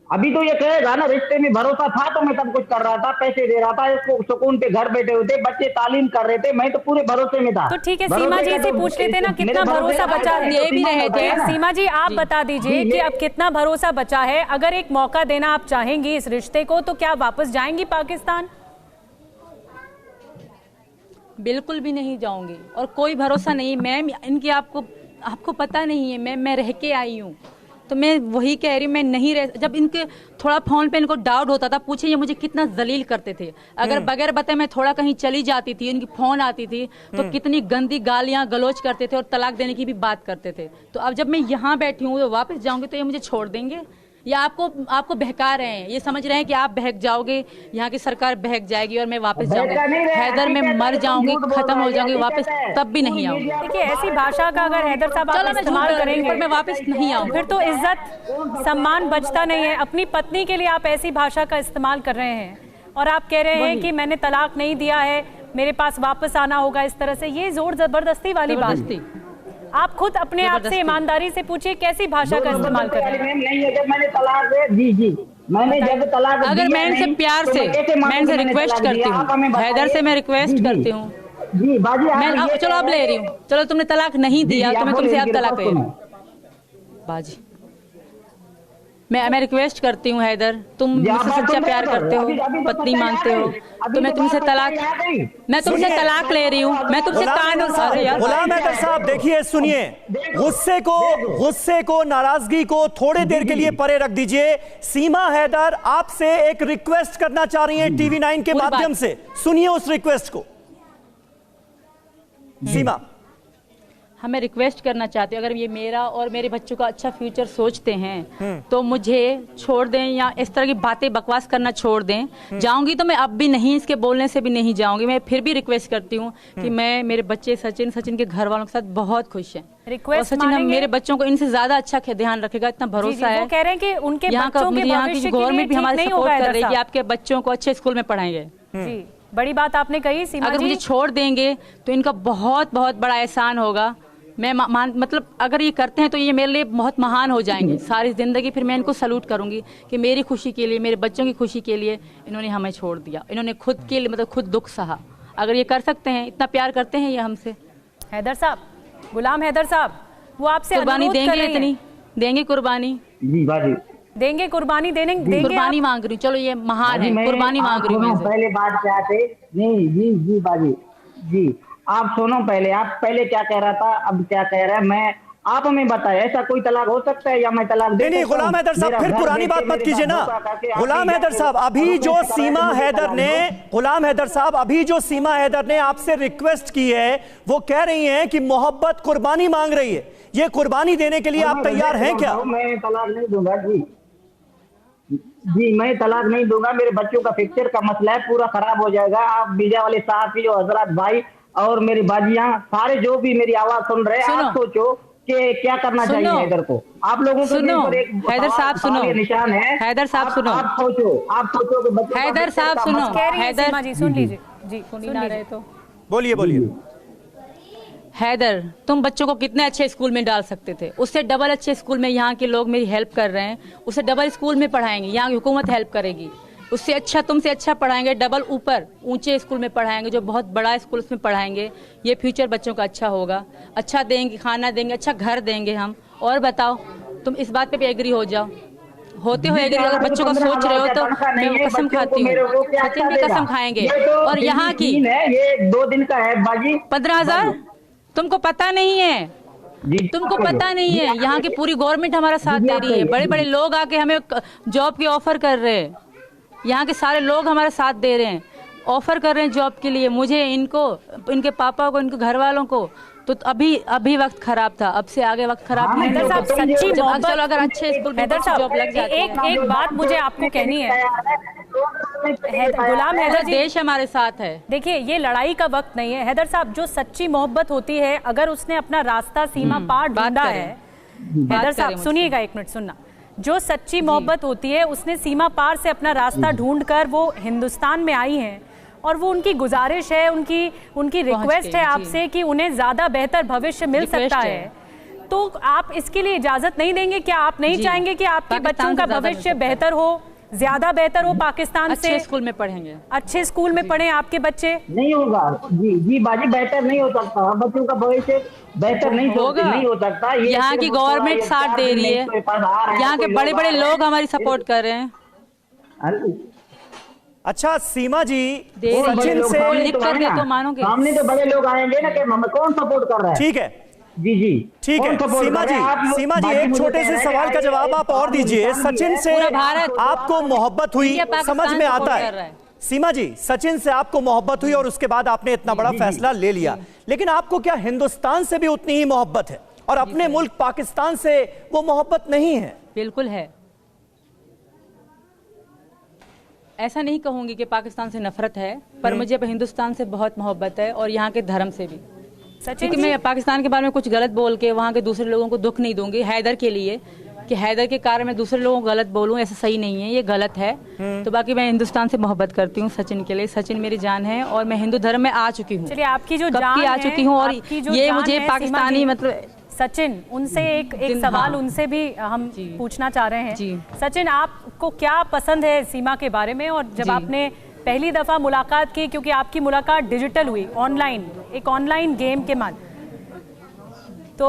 अभी तो ये कहेगा ना, रिश्ते में भरोसा था तो मैं सब कुछ कर रहा था, पैसे दे रहा था, इसको सुकून पे घर बैठे हुए थे, बच्चे तालीम कर रहे थे, मैं तो पूरे भरोसे में था। तो ठीक है, सीमा जी से पूछ लेते ना कितना भरोसा बचा है? दे भी रहे थे। सीमा जी आप बता दीजिए कि अब कितना भरोसा बचा है? अगर एक मौका देना आप चाहेंगी इस रिश्ते को तो क्या वापस जाएंगी पाकिस्तान? बिल्कुल भी नहीं जाऊंगी, और कोई भरोसा नहीं मैम। इनकी आपको पता नहीं है, मैं रह के आई हूँ, तो मैं वही कह रही हूँ, मैं नहीं रह। जब इनके थोड़ा फोन पे इनको डाउट होता था, पूछे ये मुझे कितना जलील करते थे, अगर बगैर बताए मैं थोड़ा कहीं चली जाती थी, इनकी फोन आती थी तो कितनी गंदी गालियां गलोच करते थे और तलाक देने की भी बात करते थे। तो अब जब मैं यहाँ बैठी हूँ, तो वापस जाऊंगी तो ये मुझे छोड़ देंगे? या आपको बहका रहे हैं, ये समझ रहे हैं कि आप बहक जाओगे, यहाँ की सरकार बहक जाएगी और मैं वापस जाऊंगी, हैदर में मर जाऊंगी, खत्म हो जाऊंगी, वापस तब भी नहीं आऊंगी। देखिए ऐसी भाषा का अगर हैदर साहब आप इस्तेमाल करेंगे पर मैं वापस नहीं आऊंगी, फिर तो इज्जत सम्मान बचता नहीं है। अपनी पत्नी के लिए आप ऐसी भाषा का इस्तेमाल कर रहे हैं और आप कह रहे हैं कि मैंने तलाक नहीं दिया है, मेरे पास वापस आना होगा, इस तरह से ये जोर जबरदस्ती वाली बात थी। आप खुद अपने आप से ईमानदारी से पूछिए कैसी भाषा का इस्तेमाल कर रहे हैं? नहीं है, जब मैंने तलाक जी मैंने जब तलाक, अगर मैं इनसे प्यार से, मैं इनसे रिक्वेस्ट करती हूँ, हैदर से मैं रिक्वेस्ट करती हूँ जी बाजी, मैं चलो अब ले रही हूँ, चलो तुमने तलाक नहीं दिया तो मैं तुमसे अब तलाक ले रही हूँ बाजी। मैं रिक्वेस्ट करती हूँ हैदर, तुम मुझसे सच्चा प्यार करते हो, पत्नी मानते हो, तो मैं तुमसे तलाक ले रही हूँ, मैं तुमसे कानून। गुलाम हैदर साहब देखिए, सुनिए, गुस्से को नाराजगी को थोड़ी देर के लिए परे रख दीजिए। सीमा हैदर आपसे एक रिक्वेस्ट करना चाह रही हैं टीवी 9 के माध्यम से, सुनिए उस रिक्वेस्ट को। सीमा। हमें रिक्वेस्ट करना चाहती हूँ, अगर ये मेरा और मेरे बच्चों का अच्छा फ्यूचर सोचते हैं तो मुझे छोड़ दें, या इस तरह की बातें बकवास करना छोड़ दें। जाऊंगी तो मैं अब भी नहीं, इसके बोलने से भी नहीं जाऊंगी। मैं फिर भी रिक्वेस्ट करती हूँ कि मैं, मेरे बच्चे सचिन के घर वालों के साथ बहुत खुश हैं। रिक्वेस्ट सचिन हम मेरे बच्चों को इनसे ज्यादा अच्छा ध्यान रखेगा, इतना भरोसा है। वो कह रहे हैं कि उनके बच्चों के भविष्य के लिए गवर्नमेंट भी हमारे ठीक सपोर्ट नहीं कर रही है कि आपके बच्चों को अच्छे स्कूल में पढ़ाएंगे। जी, बड़ी बात आपने कही सीमा जी। अगर मुझे छोड़ देंगे तो इनका बहुत बहुत बड़ा एहसान होगा। मैं मतलब अगर ये करते हैं तो ये मेरे लिए बहुत महान हो जाएंगे सारी जिंदगी। फिर मैं इनको सलूट करूंगी कि मेरी खुशी के लिए, मेरे बच्चों की खुशी के लिए इन्होंने हमें छोड़ दिया। इन्होंने खुद के लिए मतलब खुद दुख सहा। अगर ये कर सकते हैं, इतना प्यार करते हैं ये हमसे। हैदर साहब, गुलाम हैदर साहब, वो आपसे कुर्बानी देंगे, इतनी देंगे कुर्बानी? जी बाजी, देंगे कुर्बानी, देंगे कुर्बानी मांग रही हूँ। चलो ये महान है, कुर्बानी मांग रही हूँ। पहले बात क्या थे? नहीं जी जी बाजी जी, आप सुनो पहले। आप पहले क्या कह रहा था, अब क्या कह रहा है? मैं आप हमें बताएं, ऐसा कोई तलाक हो सकता है या मैं तलाक दे? नहीं, गुलाम हैदर साहब फिर पुरानी बात मत कीजिए ना। गुलाम हैदर साहब, अभी जो सीमा हैदर ने, गुलाम हैदर साहब अभी जो सीमा हैदर ने आपसे रिक्वेस्ट की है, वो कह रही हैं कि मोहब्बत कुर्बानी मांग रही है। ये कुर्बानी देने के लिए आप तैयार हैं क्या? मैं तलाक नहीं दूंगा जी, मैं तलाक नहीं दूंगा। मेरे बच्चों का फ्यूचर का मसला है, पूरा खराब हो जाएगा। आप बीजा वाले साहब की जो हजरत भाई और मेरी बाजियां सारे जो भी मेरी आवाज सुन रहे हैं, आप सोचो कि क्या करना चाहिए हैदर को। आप लोगों को हैदर साहब सुनो, निशान है। हैदर साहब सुनो, आप सोचो कि हैदर साहब सुनो, हैदर जी सुन लीजिए जी, सुन ही ना रहे तो बोलिए। हैदर, तुम बच्चों को कितने अच्छे स्कूल में डाल सकते थे, उससे डबल अच्छे स्कूल में यहाँ के लोग मेरी हेल्प कर रहे हैं, उससे डबल स्कूल में पढ़ाएंगे, यहाँ की हुकूमत हेल्प करेगी। उससे अच्छा, तुमसे अच्छा पढ़ाएंगे, डबल ऊपर ऊंचे स्कूल में पढ़ाएंगे, जो बहुत बड़ा स्कूल उसमें पढ़ाएंगे। ये फ्यूचर बच्चों का अच्छा होगा, अच्छा देंगे, खाना देंगे, अच्छा घर देंगे हम। और बताओ, तुम इस बात पे भी एग्री हो जाओ, होते हो एग्री? अगर बच्चों का सोच रहे हो तो मैं वो कसम खाती हूँ, सचिन भी कसम खाएंगे। और यहाँ की ये 2 दिन का है बाजी, 15,000 तुमको पता नहीं है, तुमको पता नहीं है। यहाँ की पूरी गवर्नमेंट हमारा साथ दे रही है, बड़े बड़े लोग आके हमें जॉब की ऑफर कर रहे हैं। यहाँ के सारे लोग हमारा साथ दे रहे हैं, ऑफर कर रहे हैं जॉब के लिए मुझे, इनको, इनके पापा को, इनके घर वालों को। तो अभी वक्त खराब था, अब से आगे वक्त खराब नहीं। हैदर साहब सच्ची मोहब्बत, चलो अगर अच्छे स्कूल में जॉब लग जाती है। एक बात मुझे आपको कहनी है, गुलाम हैदर जी, देश हमारे साथ है। देखिए, ये लड़ाई का वक्त नहीं है हैदर साहब। जो सच्ची मोहब्बत होती है, अगर उसने अपना रास्ता सीमा पार ढूंढा है, हैदर साहब सुनिएगा, एक मिनट सुनना। जो सच्ची मोहब्बत होती है, उसने सीमा पार से अपना रास्ता ढूंढकर वो हिंदुस्तान में आई हैं, और वो उनकी गुजारिश है, उनकी रिक्वेस्ट है आपसे कि उन्हें ज्यादा बेहतर भविष्य मिल सकता है। तो आप इसके लिए इजाजत नहीं देंगे क्या? आप नहीं चाहेंगे कि आपके बच्चों का भविष्य बेहतर हो, ज्यादा बेहतर हो, पाकिस्तान से? अच्छे स्कूल में पढ़ेंगे, अच्छे स्कूल में पढ़े आपके बच्चे? नहीं होगा जी बाजी, बेहतर नहीं हो सकता। बच्चों का भविष्य बेहतर नहीं होगा, नहीं हो सकता। यहाँ की गवर्नमेंट साथ दे रही है, यहाँ के बड़े बड़े लोग हमारी सपोर्ट कर रहे हैं। अच्छा सीमा जी, सचिन से लिख कर दे तो मानोगे? सामने तो बड़े लोग आएंगे ना कि हमें कौन सपोर्ट कर रहा है। ठीक है जी ठीक है। सीमा जी एक छोटे से सवाल का जवाब आप और दीजिए। सचिन से आपको मोहब्बत हुई, समझ में आता है। सीमा जी, सचिन से आपको मोहब्बत हुई और उसके बाद आपने इतना बड़ा फैसला ले लिया, लेकिन आपको क्या हिंदुस्तान से भी उतनी ही मोहब्बत है और अपने मुल्क पाकिस्तान से वो मोहब्बत नहीं है? बिल्कुल है। ऐसा नहीं कहूंगी कि पाकिस्तान से नफरत है, पर मुझे हिंदुस्तान से बहुत मोहब्बत है और यहाँ के धर्म से भी। क्योंकि मैं पाकिस्तान के बारे में कुछ गलत बोल के वहाँ के दूसरे लोगों को दुख नहीं दूंगी। हैदर के लिए कि हैदर के कारण मैं दूसरे लोगों को गलत बोलूं, ऐसा सही नहीं है, ये गलत है। तो बाकी मैं हिंदुस्तान से मोहब्बत करती हूँ सचिन के लिए। सचिन मेरी जान है और मैं हिंदू धर्म में आ चुकी हूँ। चलिए, आपकी जो जान आ चुकी हूँ और ये मुझे पाकिस्तानी मतलब सचिन, उनसे एक सवाल उनसे भी हम पूछना चाह रहे हैं। सचिन, आपको क्या पसंद है सीमा के बारे में? और जब आपने पहली दफा मुलाकात की, क्योंकि आपकी मुलाकात डिजिटल हुई, ऑनलाइन, एक ऑनलाइन गेम के माध्यम, तो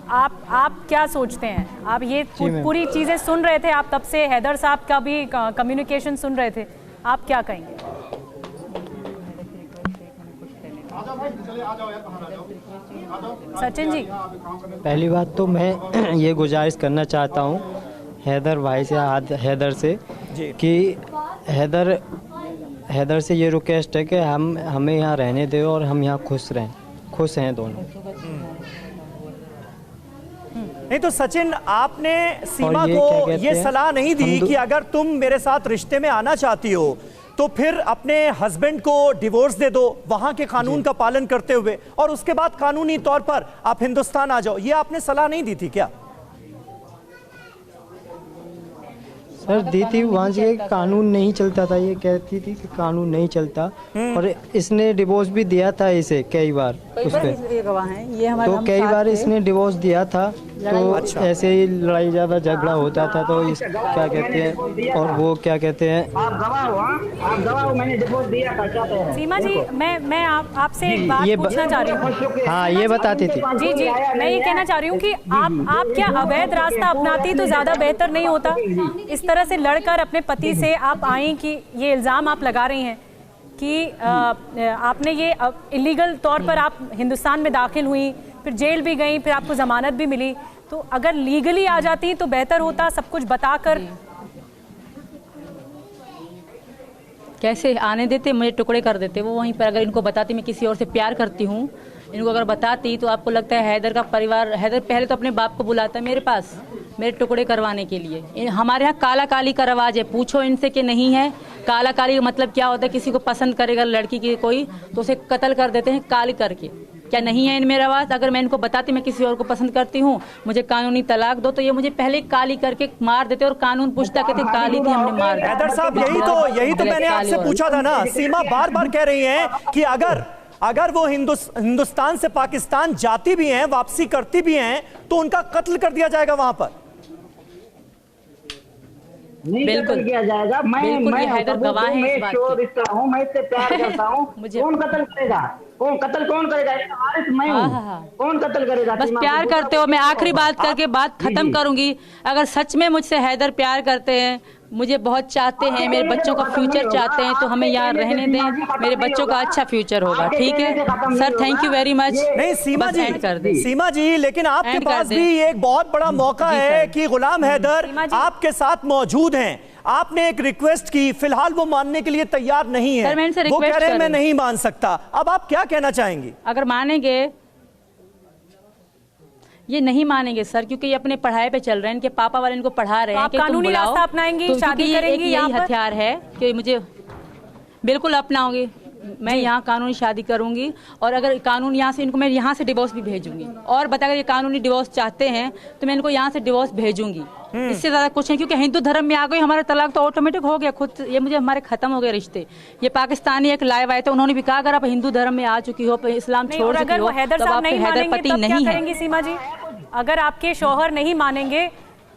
आप क्या सोचते हैं? आप ये पूरी चीजें सुन रहे थे, आप तब से हैदर साहब का भी कम्युनिकेशन सुन रहे थे, आप क्या कहेंगे? सचिन जी, पहली बात तो मैं ये गुजारिश करना चाहता हूँ हैदर भाई से, हैदर से कि हैदर से ये रिक्वेस्ट है कि हमें यहाँ रहने दे और हम यहाँ खुश रहें, खुश हैं दोनों। नहीं तो सचिन, आपने सीमा और ये को क्या कहते ये हैं, सलाह नहीं दी कि अगर तुम मेरे साथ रिश्ते में आना चाहती हो तो फिर अपने हस्बैंड को डिवोर्स दे दो वहां के कानून का पालन करते हुए, और उसके बाद कानूनी तौर पर आप हिंदुस्तान आ जाओ, ये आपने सलाह नहीं दी थी क्या? सर दी थी, वहाँ से कानून नहीं चलता था, ये कहती थी कि कानून नहीं चलता। और इसने डिवोर्स भी दिया था इसे कई बार उस पे, ये गवाह हैं, ये हमारे तो हम कई साथ बार थे। इसने डिवोर्स दिया था। तो अच्छा। ऐसे ही लड़ाई ज़्यादा झगड़ा होता था, तो इस क्या कहते हैं, और वो क्या कहते हैं, आप गवाह हो, हाँ? आप गवाह हो, मैंने डिवोर्स दिया था, क्या कह रहे हैं? सीमा जी, मैं आपसे एक बात ये पूछना चाह रही हूँ। हाँ ये बताती थी। जी जी, मैं ये कहना चाह रही हूँ कि आप क्या अवैध रास्ता अपनाती तो ज्यादा बेहतर नहीं होता? इस तरह से लड़कर अपने पति से आप आई कि ये इल्जाम आप लगा रही हैं कि आपने ये इलीगल तौर पर आप हिंदुस्तान में दाखिल हुई, फिर जेल भी गई, फिर आपको जमानत भी मिली, तो अगर लीगली आ जाती तो बेहतर होता, सब कुछ बताकर। कैसे आने देते, मुझे टुकड़े कर देते वो वहीं पर। अगर इनको बताती मैं किसी और से प्यार करती हूँ, इनको अगर बताती तो आपको लगता है हैदर का परिवार, हैदर पहले तो अपने बाप को बुलाता है मेरे पास मेरे टुकड़े करवाने के लिए। हमारे यहाँ काला काली का रवाज है, पूछो इनसे कि नहीं है। काला काली का मतलब क्या होता है? किसी को पसंद करेगा लड़की की कोई तो उसे कत्ल कर देते हैं काली करके। क्या नहीं है इनमें रवाज? अगर मैं इनको बताती मैं किसी और को पसंद करती हूँ, मुझे कानूनी तलाक दो, तो ये मुझे पहले काली करके मार देते और कानून पूछता कहते काली थी हमने मार दिया। हैदर साहब, यही तो मैंने आपसे पूछा था ना। सीमा बार बार कह रही हैं कि अगर वो हिंदुस्तान से पाकिस्तान जाती भी हैं, वापसी करती भी हैं, तो उनका कत्ल कर दिया जाएगा वहां पर। बिल्कुल किया जाएगा। मैं हैदर गवाह है इस बात की। हूँ, मैं इससे प्यार करता हूँ। कौन कत्ल करेगा? कौन करेगा? मैं हूँ। कौन कत्ल करेगा? बस प्यार करते हो। मैं आखिरी बात करके बात खत्म करूंगी। अगर सच में मुझसे हैदर प्यार करते हैं, मुझे बहुत चाहते हैं, मेरे बच्चों का फ्यूचर चाहते हैं, तो हमें यहाँ रहने दें, मेरे बच्चों का अच्छा फ्यूचर होगा। ठीक है sir, thank you very much. नहीं सीमा जी, कर दें। सीमा जी, लेकिन आपके पास भी एक बहुत बड़ा मौका है कि गुलाम हैदर आपके साथ मौजूद हैं। आपने एक रिक्वेस्ट की, फिलहाल वो मानने के लिए तैयार नहीं है। वो कह रहे हैं मैं नहीं मान सकता। अब आप क्या कहना चाहेंगी? अगर मानेंगे, ये नहीं मानेंगे सर, क्योंकि ये अपने पढ़ाई पे चल रहे हैं, इनके पापा वाले इनको पढ़ा रहे हैं कि कानूनी रास्ता अपनाएंगी, शादी करेंगी। यही हथियार है कि मुझे बिल्कुल अपनाऊंगी। मैं यहाँ कानूनी शादी करूंगी, और अगर कानून यहाँ से इनको, मैं यहाँ से डिवोर्स भी भेजूंगी। और बता, अगर ये कानूनी डिवोर्स चाहते हैं तो मैं इनको यहाँ से डिवोर्स भेजूंगी। इससे ज्यादा कुछ नहीं, क्योंकि हिंदू धर्म में आ गई, हमारा तलाक तो ऑटोमेटिक हो गया खुद। ये मुझे हमारे खत्म हो गए रिश्ते। ये पाकिस्तानी एक लाइव आए थे, उन्होंने भी कहा अगर आप हिंदू धर्म में आ चुकी हो, इस्लाम छोड़ चुकी हो, हैदर तब साहब आप नहीं हैदर मानेंगे, पति तब क्या नहीं करेंगी सीमा जी? अगर आपके शौहर नहीं मानेंगे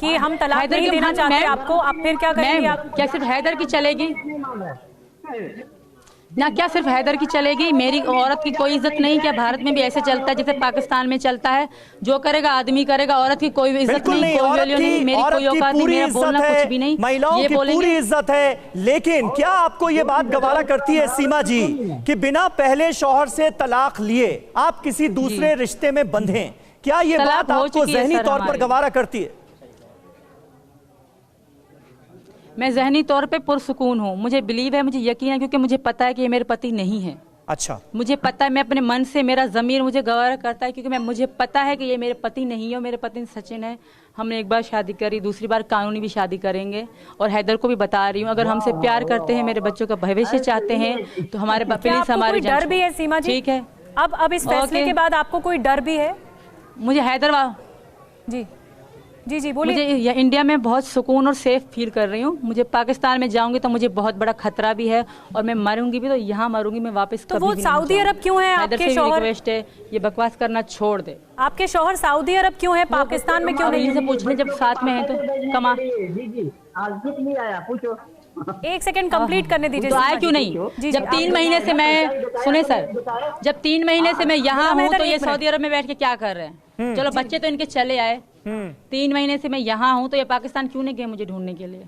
कि हम तलाक नहीं देना चाहते आपको, आप फिर क्या करेंगी? आप क्या सिर्फ हैदर की चलेगी ना? क्या सिर्फ हैदर की चलेगी? मेरी औरत की कोई इज्जत नहीं? क्या भारत में भी ऐसे चलता है जैसे पाकिस्तान में चलता है? जो करेगा आदमी करेगा, औरत की कोई इज्जत नहीं, कोई वैल्यू नहीं, मेरी कोई औकात नहीं, मेरा बोलना कुछ भी नहीं, महिलाओं की पूरी इज्जत है। लेकिन क्या आपको ये बात गवारा करती है सीमा जी कि बिना पहले शौहर से तलाक लिए आप किसी दूसरे रिश्ते में बंधे? क्या ये बात आपको ज़हनी तौर पर गवारा करती है? मैं ज़हनी तौर पे पुरसुकून हूँ, मुझे बिलीव है, मुझे यकीन है, क्योंकि मुझे पता है कि ये मेरे पति नहीं है। अच्छा, मुझे पता है, मैं अपने मन से, मेरा ज़मीर मुझे गवारा करता है, क्योंकि मुझे पता है कि ये मेरे पति नहीं है। मेरे पति सचिन है। हमने एक बार शादी करी, दूसरी बार कानूनी भी शादी करेंगे। और हैदर को भी बता रही हूँ, अगर हमसे प्यार करते हैं, मेरे बच्चों का भविष्य चाहते हैं, तो हमारे प्लीज हमारे डर भी है सीमा जी? ठीक है, अब इस फैसले के बाद आपको कोई डर भी है? मुझे हैदराबाद जी जी जी बोलिए। मुझे इंडिया में बहुत सुकून और सेफ फील कर रही हूँ। मुझे पाकिस्तान में जाऊंगी तो मुझे बहुत बड़ा खतरा भी है, और मैं मरूंगी भी तो यहाँ मरूंगी, मैं वापस तो वो सऊदी अरब क्यों है? आपके शौहर रिक्वेस्ट है, ये बकवास करना छोड़ दे। आपके शौहर सऊदी अरब क्यों है, पाकिस्तान में क्यों नहीं? इनसे पूछ ले, जब साथ में है तो कमा। नहीं आया, पूछो। एक सेकंड कंप्लीट करने दीजिए। तो आए क्यों नहीं? जब 3 महीने से मैं, सुने सर, जब 3 महीने से मैं यहाँ हूँ तो ये सऊदी अरब में बैठ के क्या कर रहे हैं? चलो बच्चे तो इनके चले आए, 3 महीने से मैं यहाँ हूँ, तो ये पाकिस्तान क्यों नहीं गए मुझे ढूंढने के लिए?